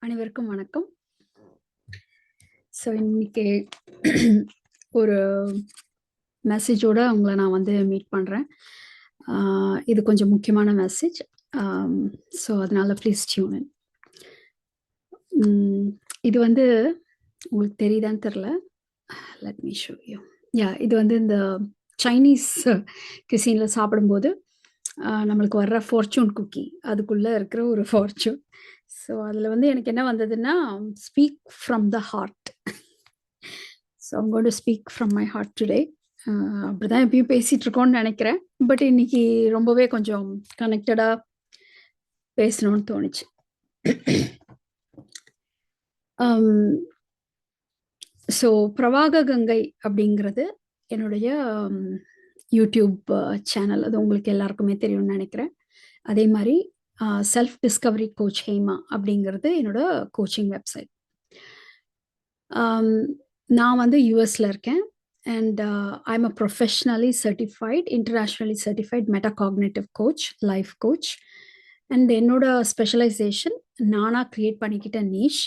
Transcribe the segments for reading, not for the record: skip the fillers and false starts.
அனைவருக்கும் வணக்கம். ஸோ இன்னைக்கு ஒரு மெசேஜோட உங்களை நான் வந்து மீட் பண்ணுறேன். இது கொஞ்சம் முக்கியமான மெசேஜ். ஸோ அதனால ப்ளீஸ் டியூன் இன். இது வந்து உங்களுக்கு தெரியுதான்னு தெரில. Let me show you. இது வந்து இந்த சைனீஸ் கிசினில் சாப்பிடும்போது நம்மளுக்கு வர்ற ஃபார்ச்சூன் குக்கி, அதுக்குள்ளே இருக்கிற ஒரு ஃபார்ச்சூன். ஸோ அதில் வந்து எனக்கு என்ன வந்ததுன்னா, speak from the heart. So I'm going to speak from my heart today. அப்படிதான் எப்பயும் பேசிகிட்டு இருக்கோன்னு நினைக்கிறேன். பட் இன்னைக்கு ரொம்பவே கொஞ்சம் கனெக்டடாக பேசணும்னு தோணுச்சு. ஸோ பிரவாக கங்கை அப்படிங்கிறது என்னுடைய யூடியூப் சேனல். அது உங்களுக்கு எல்லாருக்குமே தெரியும்னு நினைக்கிறேன். அதே மாதிரி செல்ஃப் டிஸ்கவரி கோச் ஹேமா அப்படிங்கிறது என்னோட கோச்சிங் வெப்சைட். நான் வந்து யூஎஸில் இருக்கேன். And I'm a professionally certified, internationally certified metacognitive coach, life coach. And என்னோட ஸ்பெஷலைசேஷன் நானாக க்ரியேட் பண்ணிக்கிட்ட நீஷ்,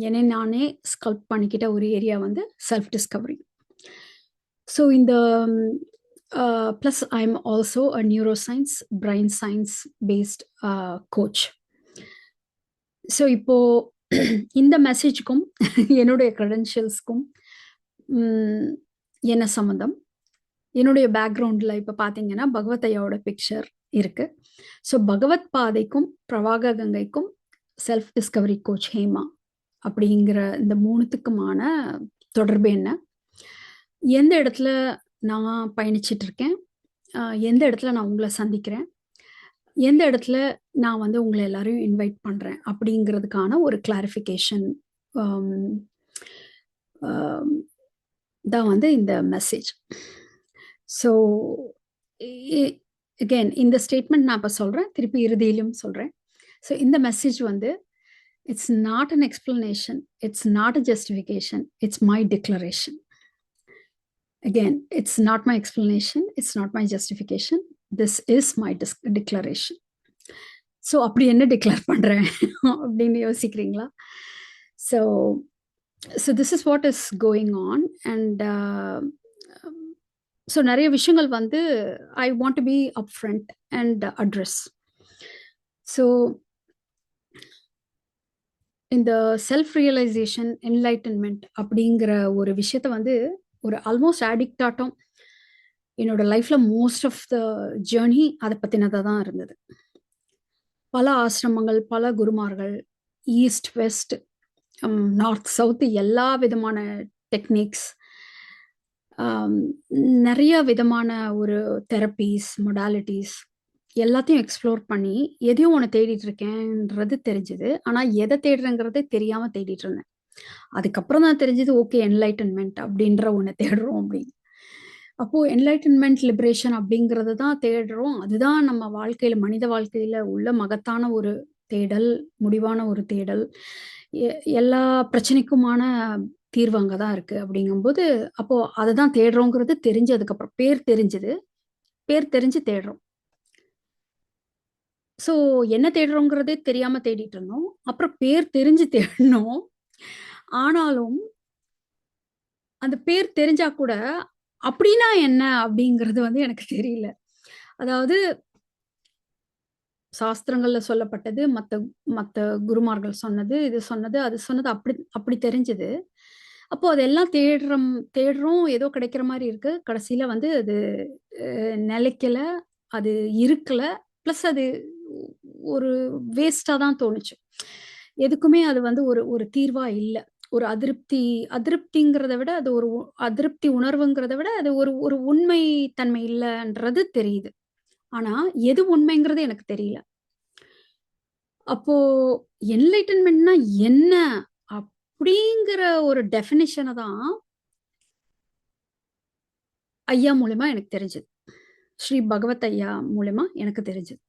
என்னை நானே ஸ்கல்ப் பண்ணிக்கிட்ட ஒரு ஏரியா வந்து செல்ஃப் டிஸ்கவரி. ஸோ இந்த plus I am also a neuroscience, brain science based coach. So இப்போது இந்த மெசேஜுக்கும் என்னுடைய க்ரெடென்ஷியல்ஸ்க்கும் என்ன சம்மந்தம்? என்னுடைய பேக்ரவுண்டில் இப்போ பார்த்தீங்கன்னா பகவத் ஐயாவோட பிக்சர் இருக்குது. ஸோ பகவத் பாதைக்கும் பிரவாக கங்கைக்கும் செல்ஃப் டிஸ்கவரி கோச் ஹேமா அப்படிங்கிற இந்த மூணுத்துக்குமான தொடர்பு என்ன? எந்த இடத்துல நான் பயணிச்சிட்டு இருக்கேன்? எந்த இடத்துல நான் உங்களை சந்திக்கிறேன்? எந்த இடத்துல நான் வந்து உங்களை எல்லாரையும் இன்வைட் பண்ணுறேன் அப்படிங்கிறதுக்கான ஒரு கிளாரிஃபிகேஷன் தான் வந்து இந்த மெசேஜ். ஸோ அகெயின் இந்த ஸ்டேட்மெண்ட் நான் இப்போ சொல்கிறேன், திருப்பி இறுதியிலும் சொல்கிறேன். ஸோ இந்த மெசேஜ் வந்து it's not an explanation, it's not a justification, it's my declaration. Again, it's not my explanation, it's not my justification, this is my declaration. So அப்படி என்ன டிக்ளேர் பண்ணுறேன் அப்படின்னு யோசிக்கிறீங்களா? So this is what is going on. And so நிறைய விஷயங்கள் வந்து I want to be up front and address. So இந்த self realization, enlightenment அப்படிங்கிற ஒரு விஷயத்த வந்து ஒரு ஆல்மோஸ்ட் அடிக்ட் ஆட்டம் என்னோட லைஃப்பில் மோஸ்ட் ஆஃப் த ஜேர்னி அதை பற்றினதாக தான் இருந்தது. பல ஆசிரமங்கள், பல குருமார்கள், ஈஸ்ட் வெஸ்ட், நார்த் சவுத்து, எல்லா விதமான டெக்னிக்ஸ், நிறைய விதமான ஒரு தெரப்பீஸ், மொடாலிட்டிஸ் எல்லாத்தையும் எக்ஸ்ப்ளோர் பண்ணி எதையும் ஒன்று தேடிட்டு இருக்கேன்றது தெரிஞ்சுது. ஆனால் எதை தேடுறேங்கிறதே தெரியாமல் தேடிட்டு இருந்தேன். அதுக்கப்புறம் தான் தெரிஞ்சது, ஓகே என்லைட்டன்மெண்ட் அப்படின்ற ஒன்று தேடுறோம் அப்படின்னு. அப்போது என்லைட்டன்மெண்ட், லிபரேஷன் அப்படிங்கிறது தான் தேடுறோம். அதுதான் நம்ம வாழ்க்கையில், மனித வாழ்க்கையில் உள்ள மகத்தான ஒரு தேடல், முடிவான ஒரு தேடல், எல்லா பிரச்சனைக்குமான தீர்வு அங்கே தான் இருக்குது. அப்படிங்கும்போது அப்போது அதை தான் தேடுறோங்கிறது தெரிஞ்சதுக்கப்புறம், பேர் தெரிஞ்சுது, பேர் தெரிஞ்சு தேடுறோம். ஸோ என்ன தேடுறோங்கிறதே தெரியாமல் தேடிட்டு இருந்தோம். அப்புறம் பேர் தெரிஞ்சு தேடினோம். ஆனாலும் அந்த பேர் தெரிஞ்சா கூட அப்படின்னா என்ன அப்படிங்கிறது வந்து எனக்கு தெரியல. அதாவது சாஸ்திரங்கள்ல சொல்லப்பட்டது, மற்ற குருமார்கள் சொன்னது, இது சொன்னது, அது சொன்னது அப்படி தெரிஞ்சது. அப்போ அதெல்லாம் தேடுறோம், ஏதோ கிடைக்கிற மாதிரி இருக்கு. கடைசியில வந்து அது நிலைக்கல, அது இருக்கல. ப்ளஸ் அது ஒரு வேஸ்டா தான் தோணுச்சு. எதுக்குமே அது வந்து ஒரு தீர்வா இல்லை. ஒரு அதிருப்திங்கிறத விட, அது ஒரு அதிருப்தி உணர்வுங்கிறத விட, அது ஒரு உண்மை தன்மை இல்லைன்றது தெரியுது. ஆனா எது உண்மைங்கிறது எனக்கு தெரியல. அப்போ என்லைட்டன்மெண்ட்னா என்ன அப்படிங்கிற ஒரு டெஃபினிஷனை தான் ஐயா மூலமா எனக்கு தெரிஞ்சது. ஸ்ரீ பகவத் ஐயா மூலமா எனக்கு தெரிஞ்சது.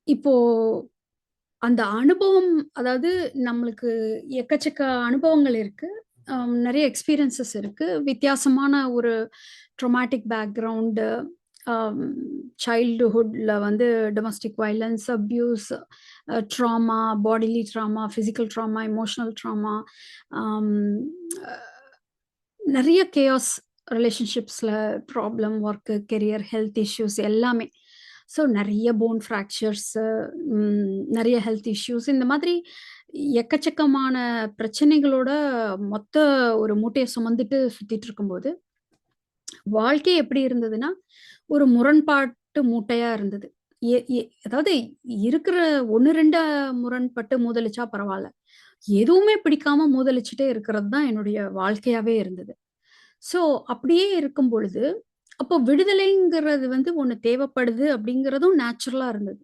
இப்போ அந்த அனுபவம், அதாவது நம்மளுக்கு எக்கச்சக்க அனுபவங்கள் இருக்கு, நிறைய எக்ஸ்பீரியன்சஸ் இருக்கு, வித்தியாசமான ஒரு ட்ரோமேட்டிக் பேக்ரவுண்டு, சைல்டுஹுட்ல வந்து domestic violence, abuse, trauma, bodily trauma, physical trauma, emotional trauma, ஆம், அ நெறைய கேயாஸ் ரிலேஷன்ஷிப்ஸ்ல problem, work, career, health issues எல்லாமே. ஸோ நெறைய போன் ஃப்ராக்சர்ஸு, நெறைய ஹெல்த் இஷ்யூஸ் இந்த மாதிரி எக்கச்சக்கமான பிரச்சனைகளோட மொத்த ஒரு மூட்டைய சுமந்துட்டு சுத்திட்டு இருக்கும்போது, வாழ்க்கை எப்படி இருந்ததுன்னா, ஒரு முரண்பாட்டு மூட்டையா இருந்தது. எ எ அதாவது இருக்கிற 1, 2 முரண்பட்டு மூதலிச்சா பரவால்ல. எதுவுமே பிடிக்காம மூதலிச்சுட்டே இருக்கிறது தான் என்னுடைய வாழ்க்கையாவே இருந்தது. ஸோ, அப்படியே இருக்கும் பொழுது, அப்போ விடுதலைங்கிறது வந்து ஒண்ணு தேவைப்படுது அப்படிங்கிறதும் நேச்சுரலா இருந்தது.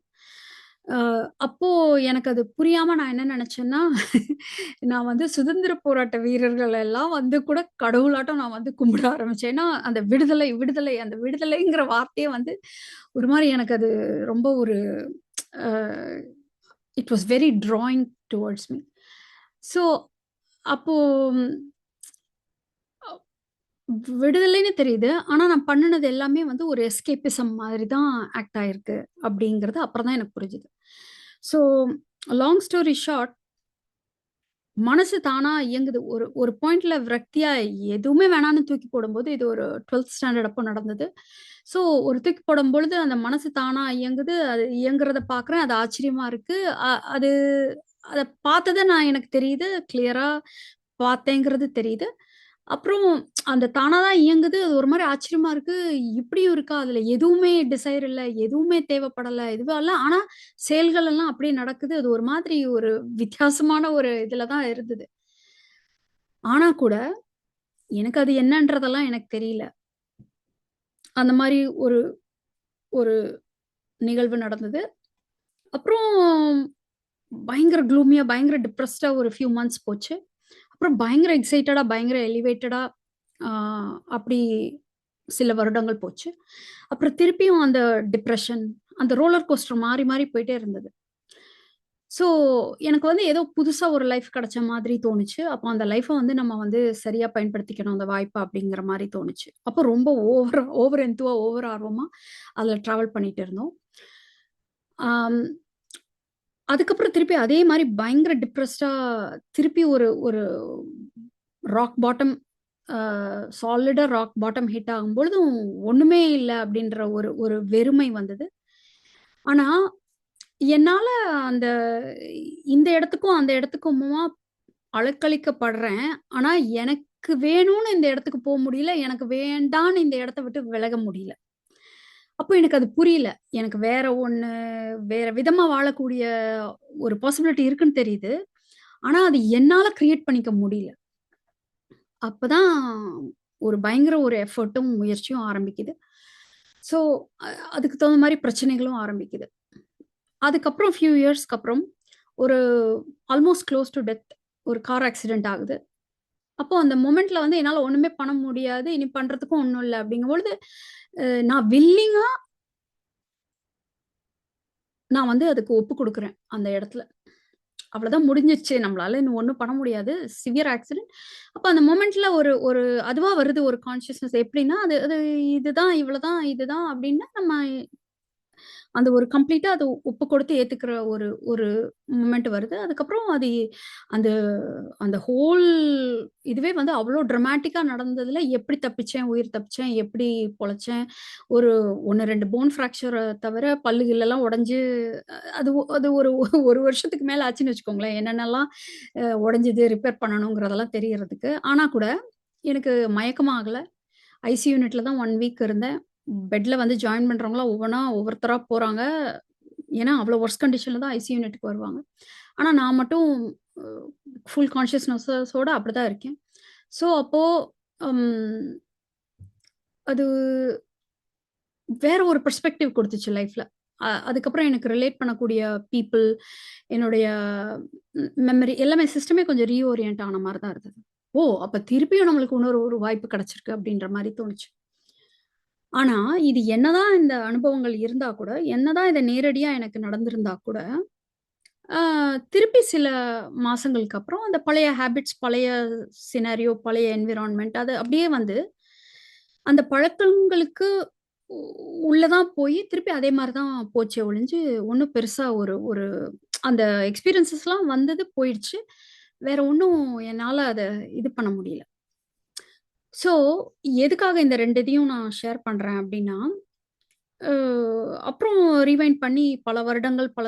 அ அப்போ எனக்கு அது புரியாம நான் என்ன நெனச்சேன்னா, நான் வந்து சுதந்திர போராட்ட வீரர்கள் எல்லாம் வந்து கூட கடவுளாட்டம் நான் வந்து கும்பிட ஆரம்பிச்சேன். ஏன்னா, அந்த விடுதலை, விடுதலை அந்த விடுதலைங்கிற வார்த்தையே வந்து ஒரு மாரி எனக்கு அது ரொம்ப ஒரு அ it was very drawing towards me. So, அப்போ விடுதலைன்னு தெரியுது. ஆனா, நான் பண்ணுனது எல்லாமே வந்து ஒரு எஸ்கேபிசம் மாதிரி தான் ஆக்ட் ஆயிருக்கு அப்படிங்கிறது அப்புறம் தான் எனக்கு புரிஞ்சுது. ஸோ லாங் ஸ்டோரி ஷார்ட் மனசு தானா இயங்குது. ஒரு ஒரு பாயிண்ட்ல விரக்தியா எதுவுமே வேணான்னு தூக்கி போடும்போது, இது ஒரு 12த் ஸ்டாண்டர்ட் அப்போ நடந்தது. ஸோ ஒரு தூக்கி போடும்பொழுது அந்த மனசு தானா இயங்குது. அது இயங்குறத பார்க்குறேன். அது ஆச்சரியமா இருக்கு. அது அத பார்த்தது நான் எனக்கு தெரியுது. கிளியரா பார்த்தேங்கிறது தெரியுது. அப்புறம் அந்த தானா தான் இயங்குது. அது ஒரு மாரி ஆச்சரியமா இருக்கு. இப்படியும் இருக்கா? அதுல எதுவுமே டிசைர் இல்ல. எதுவுமே தேவைப்படல. எதுவும் இல்ல. ஆனா செயல்கள் எல்லாம் அப்படியே நடக்குது. அது ஒரு மாதிரி ஒரு வித்தியாசமான ஒரு இதுல தான் இருந்தது. ஆனா கூட எனக்கு அது என்னன்றதெல்லாம் எனக்கு தெரியல. அந்த மாரி ஒரு ஒரு நிகழ்வு நடந்தது. அப்புறம் பயங்கர க்ளூமியா, பயங்கர டிப்ரஸ்டா ஒரு ஃபியூ மந்த்ஸ் போச்சு. அப்புறம் பயங்கர எக்ஸைட்டடா, பயங்கர எலிவேட்டடா ஆ அப்படி சில வருடங்கள் போச்சு. அப்புறம் திருப்பியும் அந்த டிப்ரஷன், அந்த ரோலர் கோஸ்டர் மாறி, மாறி போயிட்டே இருந்தது. ஸோ, எனக்கு வந்து ஏதோ புதுசா ஒரு லைஃப் கிடைச்ச மாதிரி தோணுச்சு. அப்போ அந்த லைஃப வந்து நம்ம வந்து சரியா பயன்படுத்திக்கணும், அந்த வாய்ப்ப அப்படிங்கிற மாரி தோணுச்சு. அப்போ ரொம்ப ஓவர் என்துவா, ஓவர் ஆர்வமா அதுல ட்ராவல் பண்ணிட்டு இருந்தோம். ஆம். அதுக்கப்புறம் திருப்பி அதே மாரி பயங்கர டிப்ரஸ்டா திருப்பி ஒரு ஒரு ராக் பாட்டம் அ சாலிடா ராக் பாட்டம் ஹிட் ஆகும்பொழுதும், ஒண்ணுமே இல்ல அப்டின்ற ஒரு ஒரு வெறுமை வந்தது. ஆனா, என்னால அந்த இந்த இடத்துக்கும், அந்த இடத்துக்குமா அலைக்கழிக்கப்படுறேன். ஆனா, எனக்கு வேணும்னு இந்த இடத்துக்கு முடியல. எனக்கு வேண்டான்னு இந்த இடத்த விட்டு விலக முடியல. அப்போ எனக்கு அது புரியல. எனக்கு வேற ஒண்ணு வேற விதமா வாழக்கூடிய ஒரு பாசிபிலிட்டி இருக்குன்னு தெரியுது. ஆனா, அது என்னால கிரியேட் பண்ணிக்க முடியல. அப்பதான் ஒரு பயங்கர ஒரு எஃபோர்ட்டும், முயற்சியும் ஆரம்பிக்குது. ஸோ, அ அதுக்கு தகுந்த மாரி பிரச்சனைகளும் ஆரம்பிக்குது. அதுக்கப்புறம் ஃபியூ இயர்ஸ்க்கு அப்புறம் ஒரு ஆல்மோஸ்ட் க்ளோஸ் டூ டெத் ஒரு கார் ஆக்சிடென்ட் ஆகுது. அப்போ அந்த மொமெண்ட்ல வந்து என்னால ஒண்ணுமே பண்ண முடியாது. இனி பண்றதுக்கும் ஒண்ணும் இல்ல அப்படிங்கும்பொழுது, நான் வில்லிங்கா நான் வந்து அதுக்கு ஒப்பு குடுக்குறேன், அந்த இடத்துல. அவ்வளதான் முடிஞ்சிருச்சு. நம்மளால இன்னும் ஒண்ணும் பண்ண முடியாது. Severe accident. அப்ப அந்த மொமெண்ட்ல ஒரு ஒரு அதுவா வருது ஒரு கான்ஷியஸ்னஸ் எப்படின்னா, அது அது இதுதான், இவ்வளதான், இதுதான் அப்படின்னு நம்ம அந்த ஒரு கம்ப்ளீட்டா அது ஒப்பு கொடுத்து ஏத்துக்கிற ஒரு ஒரு மொமெண்ட் வருது. அதுக்கப்புறம் அது அந்த அந்த ஹோல் இதுவே வந்து அவ்ளோ டிராமேட்டிக்கா நடந்ததுல எப்படி தப்பிச்சேன், உயிர் தப்பிச்சேன், எப்படி பொழச்சேன். ஒரு 1, 2 போன் ஃப்ராக்சர தவிர பல்லு கில்லெல்லாம் உடைஞ்சு அது ஒரு 1 வருஷத்துக்கு மேல ஆச்சுன்னு வச்சுக்கோங்களேன். என்னென்னலாம் உடைஞ்சது, ரிப்பேர் பண்ணணுங்கிறதெல்லாம் தெரியறதுக்கு. ஆனா கூட எனக்கு மயக்கமும் ஆகல. ஐசி யூனிட்ல தான் 1 வீக் இருந்தேன். பெட்ல வந்து ஜாயின் பண்றவங்கலாம் ஒவ்வொன்னா ஒவ்வொருத்தரா போறாங்க. ஏன்னா, அவ்ளோ வொர்ஸ்ட் கண்டிஷன்ல தான் ஐசி யூனிட்க்கு வருவாங்க. ஆனா நான் மட்டும் அ ஃபுல் கான்ஷியஸ்னஸோட அப்படிதான் இருக்கேன். ஸோ அப்போ ம் அது வேற ஒரு பெர்ஸ்பெக்டிவ் குடுத்துச்சு லைஃப்ல. அதுக்கப்புறம் எனக்கு ரிலேட் பண்ணக்கூடிய பீப்பிள், என்னுடைய மெமரி எல்லாமே சிஸ்டமே கொஞ்சம் ரீஓரியன்ட் ஆன மாரி தான் இருந்தது. ஓ! அப்ப திருப்பியும் நம்மளுக்கு இன்னொரு ஒரு வாய்ப்பு கிடைச்சிருக்கு அப்படின்ற மாரி தோணுச்சு. ஆனா, இது என்னதான் இந்த அனுபவங்கள் இருந்தா கூட, என்னதான் இது நேரடியா எனக்கு நடந்திருந்தா கூட, ஆ திருப்பி சில மாசங்களுக்கு அப்புறம் அந்த பழைய ஹேபிட்ஸ், பழைய சினாரியோ, பழைய என்வைரன்மென்ட் அது அப்படியே வந்து, அந்த பழக்கங்களுக்கு உள்ள தான் போய் திருப்பி அதே மாரி தான் போச்சே ஒழிஞ்சு, ஒண்ணும் பெருசா ஒரு ஒரு அந்த எக்ஸ்பீரியன்ஸஸ்லாம் வந்தது போயிடுச்சு. வேற ஒண்ணும் என்னால அத இது பண்ண முடியல. ஸோ, எதுக்காக இந்த 2 இதையும் நான் ஷேர் பண்றேன் அப்டின்னா, அ அப்புறம் ரீவைண்ட் பண்ணி பல வருடங்கள், பல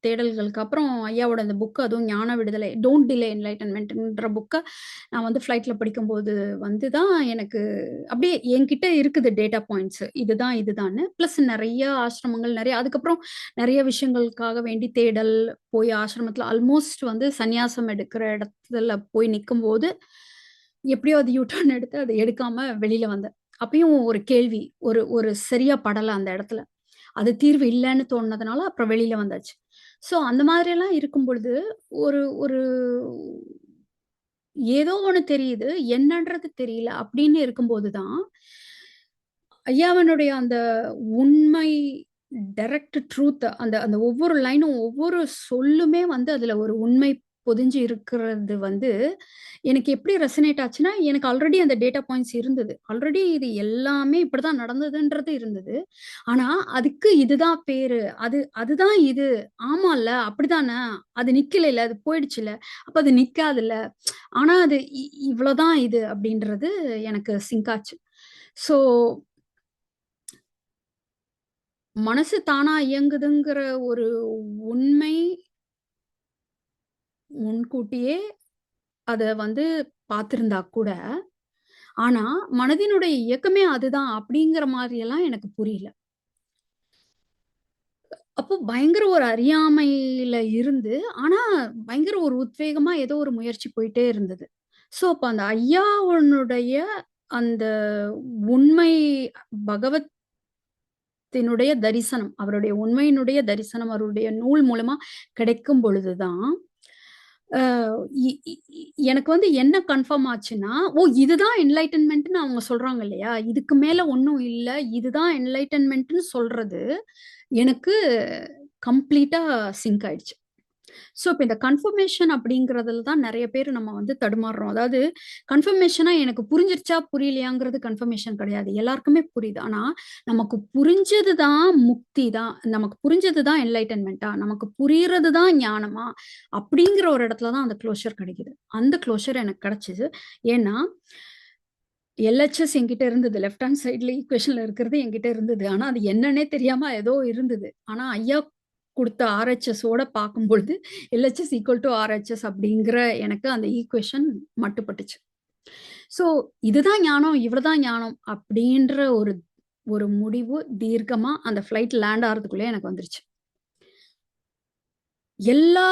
தேடல்களுக்கு அப்புறம் ஐயாவோட அந்த புக் அதுவும் ஞான விடுதலை, டோன்ட் டிலே என்லைட்டன்மென்ட்ன்ற புக்க நான் வந்து ஃப்ளைட்ல படிக்கும்போது வந்து தான் எனக்கு அப்படியே என்கிட்ட இருக்குது டேட்டா பாயிண்ட்ஸ். இதுதான் இதுதான்னு. பிளஸ் நெறைய ஆசிரமங்கள் அதுக்கப்புறம் நெறைய விஷயங்களுக்காக வேண்டி தேடல், போய் ஆசிரமத்தில ஆல்மோஸ்ட் வந்து சந்நியாசம் எடுக்கிற இடத்துல போய் நிக்கும்போது, எப்படியோ அது யூ டர்ன் எடுத்து அத எடுக்காம வெளில வந்தேன். அப்பயும் ஒரு கேள்வி, ஒரு ஒரு சரியா படல அந்த இடத்துல. அது தீர்வு இல்லன்னு தோணுனதுனால அப்புறம் வெளில வந்தாச்சு. ஸோ அந்த மாதிரியெல்லாம் இருக்கும் பொழுது, ஒரு ஒரு ஏதோ ஒண்ணு தெரியுது. என்னன்றது தெரியல. அப்படின்னு இருக்கும்போது தான், ஐயாவினுடைய அந்த உண்மை டைரக்ட் ட்ரூத் அந்த அந்த ஒவ்வொரு லைனும், ஒவ்வொரு சொல்லுமே வந்து அதுல ஒரு உண்மை பொதிஞ்சு இருக்கிறது வந்து, எனக்கு எப்படி ரெசனேட் ஆச்சுன்னா, எனக்கு ஆல்ரெடி அந்த டேட்டா பாயிண்ட்ஸ் இருந்தது. ஆல்ரெடி இது எல்லாமே இப்படிதான் நடந்ததுன்றது இருந்தது. ஆனா, அதுக்கு இதுதான் பேரு. அதுதான் இது. ஆமால்ல, அப்படிதான. அது நிக்கலைல்ல, அது போயிடுச்சுல்ல. அப்ப அது நிக்காதுல்ல. ஆனா, அது இவ்வளோதான் இது அப்படின்றது எனக்கு சிங்க் ஆச்சு. ஸோ, மனசு தானா இயங்குதுங்கிற ஒரு உண்மை முன்கூட்டியே அத வந்து பார்த்திருந்தா கூட, ஆனா மனதினுடைய இயக்கமே அதுதான் அப்படிங்கிற மாரியெல்லாம் எனக்கு புரியல. அப்போ பயங்கர ஒரு அறியாமையில இருந்து, ஆனா பயங்கர ஒரு உத்வேகமா ஏதோ ஒரு முயற்சி போயிட்டே இருந்தது. ஸோ, அப்ப அந்த ஐயாவினுடைய அந்த உண்மை பகவத்தினுடைய தரிசனம், அவருடைய உண்மையினுடைய தரிசனம், அவருடைய நூல் மூலமா கிடைக்கும் பொழுது தான், அ இ இ இ எனக்கு வந்து என்ன கன்ஃபர்ம் ஆச்சுன்னா, ஓ! இதுதான் என்லைட்டன்மென்ட்ன்னு அவங்க சொல்றாங்க இல்லையா? இதுக்கு மேல ஒண்ணும் இல்ல. இதுதான் என்லைட்டன்மென்ட்ன்னு சொல்றது, எனக்கு கம்ப்ளீட்டா சிங்க் ஆயிடுச்சு. ஸோ, இப்ப இந்த கன்ஃபர்மேஷன் அப்படிங்கிறதுல தான் நெறைய பேரு நம்ம வந்து தடுமாறுறோம். அதாவது கன்ஃபர்மேஷனா எனக்கு புரிஞ்சிருச்சா, புரியலையாங்கிறது கன்ஃபர்மேஷன் கிடையாது. எல்லாருக்குமே புரியுது. ஆனா, நமக்கு புரிஞ்சது தான் முக்தி தான். நமக்கு புரிஞ்சது தான் என்லைட்டன்மென்ட்டா? நமக்கு புரியறது தான் ஞானமா? அப்படிங்கிற ஒரு இடத்துல தான் அந்த க்ளோஷர் கிடைக்குது. அந்த க்ளோஷர் எனக்கு கிடைச்சது. ஏன்னா, எல்ஹெச்எஸ் என்கிட்ட இருந்தது. லெஃப்ட் ஹேண்ட் சைட்ல ஈக்குவேஷன்ல இருக்கிறது என்கிட்ட இருந்தது. ஆனா, அது என்னன்னே தெரியாம ஏதோ இருந்தது. ஆனா, ஐயா குடுத்த ஆர்ஹெச்எஸோட பார்க்கும்பொழுது, எல்ஹெச்எஸ் ஈக்குவல் டூ ஆர்ஹெச்எஸ் அப்படிங்கிற எனக்கு அந்த ஈக்குவேஷன் மட்டுப்பட்டுச்சு. ஸோ, இதுதான் ஞானம், இவ்வளதான் ஞானம் அப்படின்ற ஒரு ஒரு முடிவு தீர்க்கமா அந்த ஃப்ளைட் லேண்ட் ஆறதுக்குள்ளயே எனக்கு வந்துருச்சு. எல்லா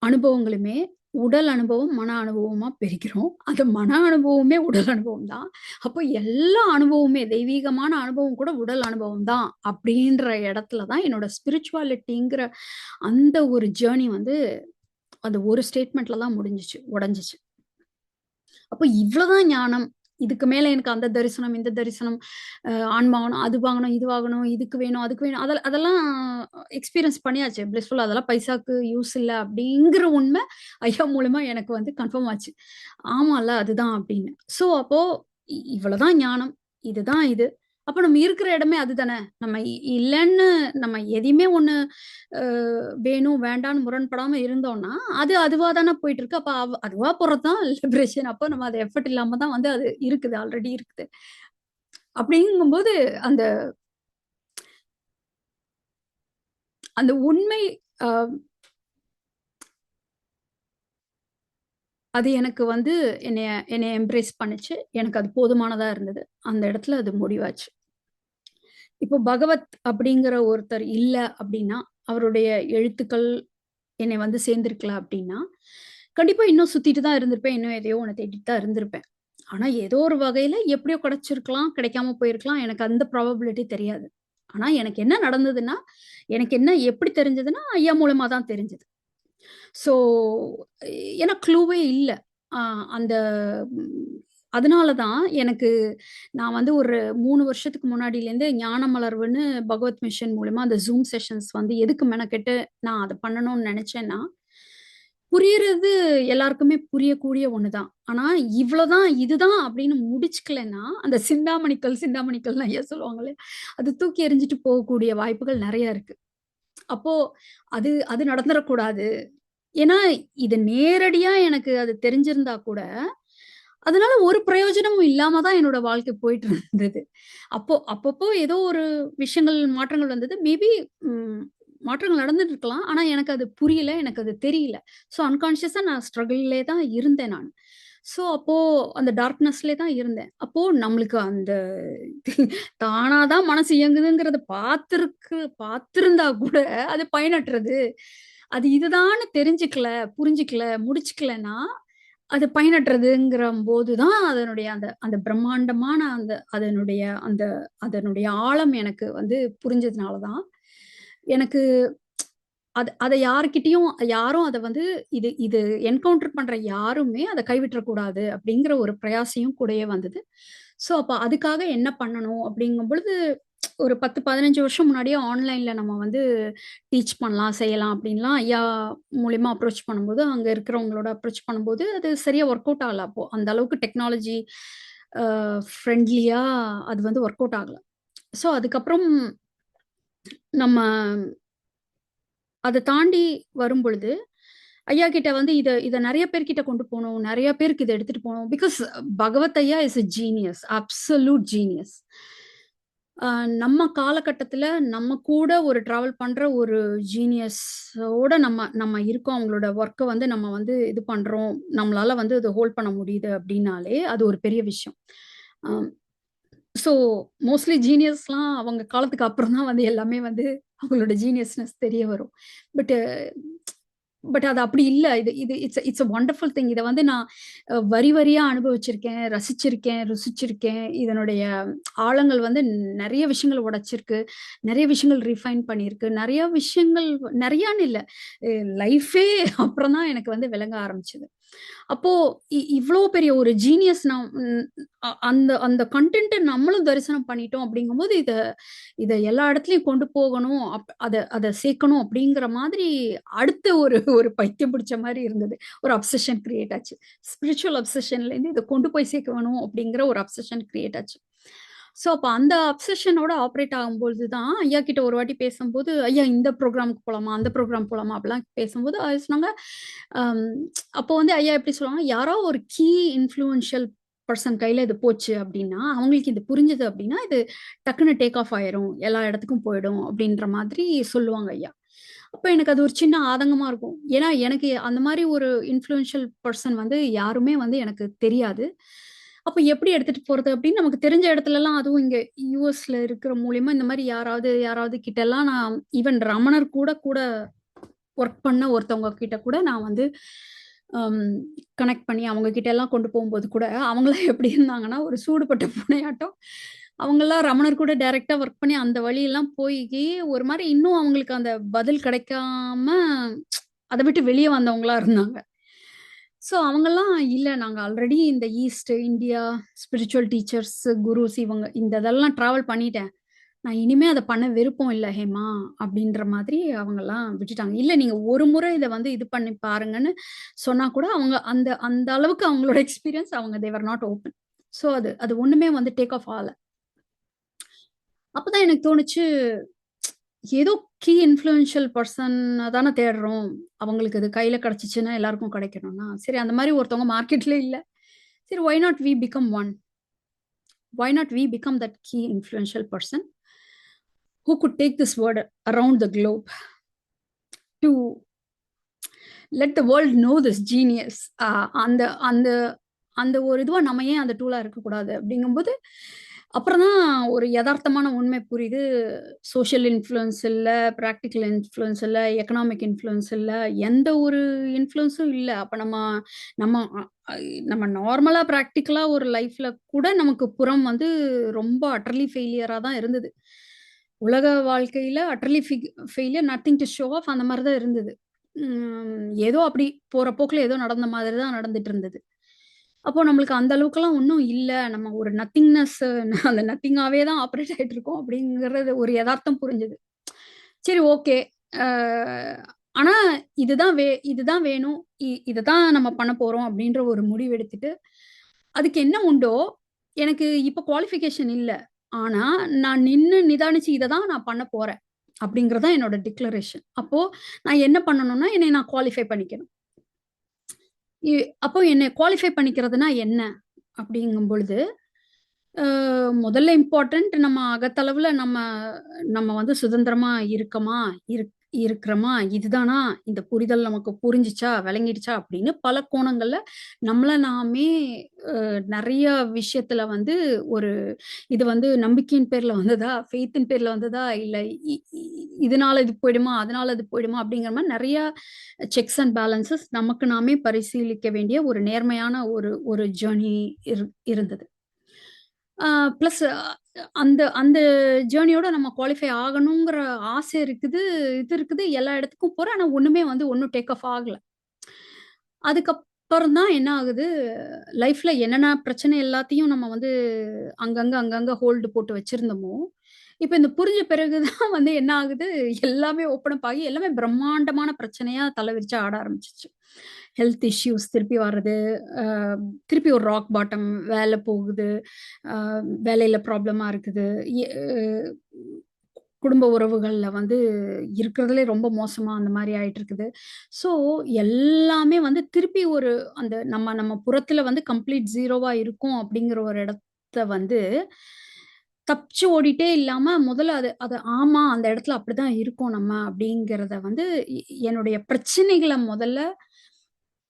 அனுபவங்களுமே உடல் அனுபவம், மன அனுபவமா பிரிக்கிறோம். அந்த மன அனுபவமே உடல் அனுபவம் தான். அப்போ எல்லா அனுபவமுமே தெய்வீகமான அனுபவம் கூட உடல் அனுபவம் தான். அப்படின்ற இடத்துல தான் என்னோட ஸ்பிரிச்சுவாலிட்டிங்கிற அந்த ஒரு ஜர்னி வந்து அந்த ஒரு ஸ்டேட்மெண்ட்ல தான் முடிஞ்சுச்சு, உடைஞ்சுச்சு. அப்ப இவ்வளதான் ஞானம். இதுக்கு மேல எனக்கு அந்த தரிசனம், இந்த தரிசனம், ஆன்மா ஆகணும், அது வாங்கணும், இது வாங்கணும், இதுக்கு வேணும், அதுக்கு வேணும். அதெல்லாம் எக்ஸ்பீரியன்ஸ் பண்ணியாச்சு. பிளிஸ்ஃபுல்லா அதெல்லாம் பைசாக்கு யூஸ் இல்ல அப்படிங்கிற உண்மை ஐயா மூலமா எனக்கு வந்து கன்ஃபார்ம் ஆச்சு. ஆமால்ல, அதுதான் அப்படின்னு. ஸோ அப்போ இவ்வளதான் ஞானம். இதுதான் இது. அப்ப நம்ம இருக்கிற இடமே அதுதானே. நம்ம இல்லன்னு நம்ம எதையுமே ஒண்ணு அ வேணும், வேண்டான்னு முரண்படாம இருந்தோம்னா, அது அதுவா தானே போயிட்டுருக்கு. அப்ப அதுவா போறது தான் லிபரேஷன். அப்ப நம்ம அது எஃபோர்ட் இல்லாம தான் வந்து அது இருக்குது. ஆல்ரெடி இருக்குது. அப்படிங்கும்போது அந்த அந்த உண்மை அ அது எனக்கு வந்து என்னைய எம்ப்ரேஸ் பண்ணுச்சு. எனக்கு அது போதுமானதா இருந்தது. அந்த இடத்துல அது முடிவாச்சு. இப்போ பகவத் அப்படிங்கிற ஒருத்தர் இல்ல அப்படின்னா, அவருடைய எழுத்துக்கள் என்னை வந்து சேர்ந்திருக்கல அப்படின்னா, கண்டிப்பா இன்னும் சுத்திட்டு தான் இருந்திருப்பேன். இன்னும் எதையோ ஒண்ண தேடிட்டு தான் இருந்திருப்பேன். ஆனா, ஏதோ ஒரு வகையில எப்படியோ கிடைச்சிருக்கலாம், கிடைக்காம போயிருக்கலாம். எனக்கு அந்த ப்ராபபிலிட்டி தெரியாது. ஆனா, எனக்கு என்ன நடந்ததுன்னா, எனக்கு என்ன எப்படி தெரிஞ்சதுன்னா, ஐயா மூலமா தான் தெரிஞ்சது. ஸோ, ஏன்னா க்ளூவே இல்ல. அ அந்த ம் அதனால தான் எனக்கு நான் வந்து ஒரு 3 வருஷத்துக்கு முன்னாடிலேருந்து ஞான மலர்வுன்னு பகவத் மிஷன் மூலியமா அந்த Zoom செஷன்ஸ் வந்து எதுக்கு மெனக்கெட்டு நான் அத பண்ணணும்னு நெனச்சேன்னா, புரியுறது எல்லாருக்குமே புரியக்கூடிய ஒண்ணுதான். ஆனா, இவ்வளவுதான், இதுதான் அப்படின்னு முடிச்சுக்கலன்னா, அந்த சிந்தாமணிக்கல் சிந்தாமணிக்கல்னு ஐயா சொல்லுவாங்க இல்லையா? அது தூக்கி எறிஞ்சுட்டு போகக்கூடிய வாய்ப்புகள் நெறைய இருக்கு. அப்போ அது அது நடந்துறக்கூடாது. ஏன்னா, இது நேரடியா எனக்கு அது தெரிஞ்சிருந்தா கூட, அதனால ஒரு பிரயோஜனமும் இல்லாம தான் என்னோட வாழ்க்கை போயிட்டு இருந்தது. அப்பப்போ ஏதோ ஒரு விஷயங்கள், மாற்றங்கள் வந்தது. மேபி ம் மாற்றங்கள் நடந்துட்டு இருக்கலாம். ஆனா, எனக்கு அது புரியல. எனக்கு அது தெரியல. ஸோ அன்கான்ஷியஸா நான் ஸ்ட்ரகிள்லே தான் இருந்தேன் நானு. ஸோ அப்போ அந்த டார்க்னஸ்லே தான் இருந்தேன். அப்போ நம்மளுக்கு அந்த தானா தான் மனசு இயங்குதுங்கிறத பார்த்திருந்தா கூட அது பயனற்றது. அது இதுதான்னு தெரிஞ்சுக்கல, புரிஞ்சுக்கல, முடிச்சுக்கலன்னா, அது பயனற்றதுங்கிறம்போது தான் அதனுடைய அந்த அந்த பிரம்மாண்டமான அதனுடைய அந்த அதனுடைய ஆழம் எனக்கு வந்து புரிஞ்சதுனால தான், எனக்கு அத யார்கிட்டயும் யாரும் அத வந்து இது இது என்கவுண்டர் பண்ற யாருமே அத கைவிட்றக்கூடாது அப்படிங்கிற ஒரு பிரயாசையும் கூடயே வந்தது. ஸோ, அப்ப அதுக்காக என்ன பண்ணணும் அப்படிங்கும் பொழுது, ஒரு 10, 15 வருஷம் முன்னாடியே ஆன்லைன்ல நம்ம வந்து டீச் பண்ணலாம், செய்யலாம் அப்படின்லாம் ஐயா மூலியமா அப்ரோச் பண்ணும்போது, அங்க இருக்கிறவங்களோட அப்ரோச் பண்ணும்போது, அது சரியா ஒர்க் அவுட் ஆகல அப்போ. அந்த அளவுக்கு டெக்னாலஜி அ ஃப்ரெண்ட்லியா அது வந்து ஒர்க் அவுட் ஆகல. ஸோ, அதுக்கப்புறம் நம்ம அத தாண்டி வரும்பொழுது, ஐயா கிட்ட வந்து இத இத நெறைய பேர்கிட்ட கொண்டு போணும். நெறைய பேருக்கு இத எடுத்துட்டு போணும். பிகாஸ் பகவத் ஐயா is a genius. Absolute genius. Uh நம்ம காலகட்டத்தில நம்ம கூட ஒரு டிராவல் பண்ற ஒரு ஜீனியஸோட நம்ம நம்ம இருக்கோம். அவங்களோட வொர்க்க வந்து நம்ம வந்து இது பண்றோம். நம்மளால வந்து அத ஹோல்ட் பண்ண முடியுது அப்டின்னாலே, அது ஒரு பெரிய விஷயம். அ ஸோ மோஸ்ட்லி ஜீனியஸ்லாம் அவங்க காலத்துக்கு அப்புறம் தான் வந்து எல்லாமே வந்து அவங்களோட ஜீனியஸ்னஸ் தெரிய வரும். பட் பட் அது அப்படி இல்ல. இது இது it's it's a wonderful thing. இத வந்து நான் வரி வரியா அனுபவிச்சிருக்கேன், ரசிச்சிருக்கேன், ருசிச்சிருக்கேன். இதனுடைய ஆழங்கள் வந்து நெறைய விஷயங்கள் உடைச்சிருக்கு. நெறைய விஷயங்கள் ரிஃபைன் பண்ணியிருக்கு. நெறைய விஷயங்கள் நெறையான்னு இல்ல. அ லைஃபே அப்புறம் தான் எனக்கு வந்து விளங்க ஆரம்பிச்சது. அப்போ இவ்ளோ பெரிய ஒரு ஜீனியஸ் நம் ம் அந்த அந்த கன்டென்ட்ட நம்மளும் தரிசனம் பண்ணிட்டோம் அப்படிங்கும்போது, இத இத எல்லா இடத்துலயும் கொண்டு போகணும். அத அத சேர்க்கணும் அப்படிங்கிற மாதிரி அடுத்த ஒரு ஒரு பைத்தியம் பிடிச்ச மாரி இருந்தது. ஒரு அப்சஷன் கிரியேட் ஆச்சு. ஸ்பிரிச்சுவல் அப்சஷன்லேருந்து இத கொண்டு போய் சேர்க்க வேணும் அப்படிங்கிற ஒரு அப்சஷன் கிரியேட் ஆச்சு. ஸோ, அப்ப அந்த அப்சஷனோட ஆப்பரேட் ஆகும்பொழுது தான் ஐயா கிட்ட ஒரு வாட்டி பேசம்போது, "ஐயா இந்த ப்ரோகிராம்க்கு போலாமா? அந்த ப்ரோகிராம் போலாமா?" அப்படிலாம் பேசும்போது சொன்னாங்க. அம் அப்போ வந்து ஐயா எப்படி சொல்லுவாங்க, யாரோ ஒரு கீ இன்ஃப்ளூயன்ஷியல் பெர்சன் கையில இது போச்சு அப்படின்னா, அவங்களுக்கு இது புரிஞ்சது அப்படின்னா, இது டக்குனு டேக் ஆஃப் ஆயிரும். எல்லா இடத்துக்கும் போயிடும் அப்படின்ற மாதிரி சொல்லுவாங்க ஐயா. அப்ப எனக்கு அது ஒரு சின்ன ஆதங்கமா இருக்கும். ஏன்னா, எனக்கு அந்த மாரி ஒரு இன்ஃப்ளூயன்ஷியல் பெர்சன் வந்து யாருமே வந்து எனக்கு தெரியாது. அப்ப எப்படி எடுத்துட்டு போறது அப்படின்னு நமக்கு தெரிஞ்ச இடத்துலலாம் அதுவும் இங்க யுஎஸ்ல இருக்கிற மூலியமா இந்த மாரி யாராவது யாராவது கிட்டலாம் நான் ஈவன் ரமணர் கூட கூட ஒர்க் பண்ண ஒருத்தவங்க கிட்ட கூட நான் வந்து அம் கனெக்ட் பண்ணி அவங்க கிட்டலாம் கொண்டு போம்போது கூட, அவங்கலாம் எப்படி இருந்தாங்கன்னா, ஒரு சூடுபட்ட பூனையாட்டம். அவங்கலாம் ரமணர் கூட டைரக்ட்டா ஒர்க் பண்ணி அந்த வழியெல்லாம் போயி, ஒரு மாரி இன்னும் அவங்களுக்கு அந்த பதில் கிடைக்காம, அத விட்டு வெளிய வந்தவங்களா இருந்தாங்க. ஸோ அவங்கலாம் இல்ல நாங்க ஆல்ரெடி இந்த ஈஸ்ட் இந்தியா ஸ்பிரிச்சுவல் டீச்சர்ஸ், குருஸ் இவங்க இந்த இதெல்லாம் டிராவல் பண்ணிட்டேன். நான் இனிமே அத பண்ண விருப்பம் இல்ல ஹேமா, அப்படின்ற மாதிரி அவங்கலாம் விட்டுட்டாங்க. இல்ல நீங்க ஒரு முறை இத வந்து இது பண்ணி பாருங்கன்னு சொன்னா கூட, அவங்க அந்த அந்த அளவுக்கு அவங்களோட எக்ஸ்பீரியன்ஸ் அவங்க தே வர் நாட் ஓப்பன். ஸோ அது அது ஒண்ணுமே வந்து டேக் ஆஃப் ஆகல. அப்பதான் எனக்கு தோணுச்சு, ஏதோ கீ இன்ஃப்ளூயன்ஷியல் பெர்சன தான தேடுறோம். அவங்களுக்கு இது கையில கிடைச்சுச்சுன்னா எல்லாருக்கும் கிடைக்கணும்னா, சரி அந்த மாரி ஒருத்தவங்க மார்க்கெட்ல இல்ல. சரி why not we become one? Why not we become that key influential person who could take this world around the globe to let the world know this genius. அந்த அந்த அந்த ஒரு இதுவா நம்ம ஏன் அந்த டூலா இருக்கக்கூடாது? அப்படிங்கும்போது, அப்புறம் தான் ஒரு எதார்த்தமான உண்மை புரியுது. சோசியல் இன்ஃப்ளூயன்ஸ் இல்ல, பிராக்டிகல் இன்ஃப்ளூயன்ஸ் இல்ல, எக்கனாமிக் இன்ஃப்ளூயன்ஸ் இல்ல. எந்த ஒரு இன்ஃப்ளூயன்ஸும் இல்ல. அப்ப நம்ம நம்ம அ ஐ நம்ம நார்மலா பிராக்டிகலா ஒரு லைஃப்ல கூட நமக்கு புறம் வந்து ரொம்ப அட்டர்லி ஃபெயிலியரா தான் இருந்தது. உலக வாழ்க்கையில utterly failure, nothing to show off அந்த மாரி தான் இருந்தது. ஏதோ அப்படி போற போக்குல ஏதோ நடந்த மாதிரி தான் நடந்துட்டு இருந்தது. அப்போ நம்மளுக்கு அந்த அளவுக்குலாம் ஒண்ணும் இல்ல. நம்ம ஒரு நத்திங்னெஸ் அந்த நத்திங்காவே தான் ஆப்பரேட் ஆயிட்டு இருக்கோம் அப்படிங்கிறது ஒரு எதார்த்தம் புரிஞ்சது. சரி ஓகே. அ ஆனா இதுதான் வேணும். இததான் நம்ம பண்ண போறோம் அப்படின்ற ஒரு முடிவு எடுத்துட்டு, அதுக்கு என்ன உண்டோ, எனக்கு இப்ப குவாலிஃபிகேஷன் இல்ல. ஆனா, நான் நின்னு நிதானிச்சு இத தான் நான் பண்ண போறேன். அப்படிங்கிறது தான் என்னோட டிக்ளரேஷன். அப்போ நான் என்ன பண்ணணும்னா, என்னைய நான் குவாலிஃபை பண்ணிக்கணும். இ அப்போ என்ன குவாலிஃபை பண்ணிக்கிறதுனா என்ன? அப்படிங்கும் பொழுது, அ முதல்ல இம்பார்ட்டன்ட் நம்ம அகத்தளவுல நம்ம நம்ம வந்து சுதந்திரமா இருக்கிறோமா? இதுதானா? இந்த புரிதல் நமக்கு புரிஞ்சுச்சா? விளங்கிடுச்சா? அப்படின்னு பல கோணங்கள்ல நம்மள நாமே நெறைய விஷயத்துல வந்து ஒரு இது வந்து நம்பிக்கையின் பேர்ல வந்ததா? ஃபெய்த்தின் பேர்ல வந்ததா? இல்ல இ இ இதனால இது போயிடுமா? அதனால அது போயிடுமா? அப்படிங்கிற மாரி நெறைய செக்ஸ் அண்ட் பேலன்ஸஸ் நமக்கு நாமே பரிசீலிக்க வேண்டிய ஒரு நேர்மையான ஒரு ஒரு ஜர்னி இருந்தது. ஆ பிளஸ் அந்த அந்த ஜர்னியோட நம்ம குவாலிஃபை ஆகணுங்கிற ஆசை இருக்குது. இது இருக்குது. எல்லா இடத்துக்கும் போறேன். ஆனா ஒண்ணுமே வந்து ஒண்ணும் டேக் ஆஃப் ஆகல. அதுக்கப்புறம் தான் என்ன ஆகுது, லைஃப்ல என்னென்ன பிரச்சனை எல்லாத்தையும் நம்ம வந்து அங்கங்க ஹோல்டு போட்டு வச்சிருந்தோமோ, இப்ப இந்த புரிஞ்ச பிறகு தான் வந்து என்ன ஆகுது, எல்லாமே ஓப்பன் அப் ஆகி எல்லாமே பிரம்மாண்டமான பிரச்சனையா தல விரிச்சு ஆட ஆரம்பிச்சுருச்சு. ஹெல்த் இஷ்யூஸ் திருப்பி வர்றது, அ திருப்பி ஒரு ராக் பாட்டம் வேல போகுது. அ வேலையில ப்ராப்ளமா இருக்குது. எ குடும்ப உறவுகள்ல வந்து இருக்கிறதுலே ரொம்ப மோசமா அந்த மாரி ஆயிட்டு இருக்குது. ஸோ, எல்லாமே வந்து திருப்பி ஒரு அந்த நம்ம நம்ம புறத்துல வந்து கம்ப்ளீட் ஜீரோவா இருக்கோம் அப்படிங்கிற ஒரு இடத்த வந்து, தப்பிச்சு ஓடிட்டே இல்லாம முதல்ல அது ஆமா அந்த இடத்துல அப்படிதான் இருக்கோம் நம்ம அப்படிங்கிறத வந்து என்னுடைய பிரச்சனைகள முதல்ல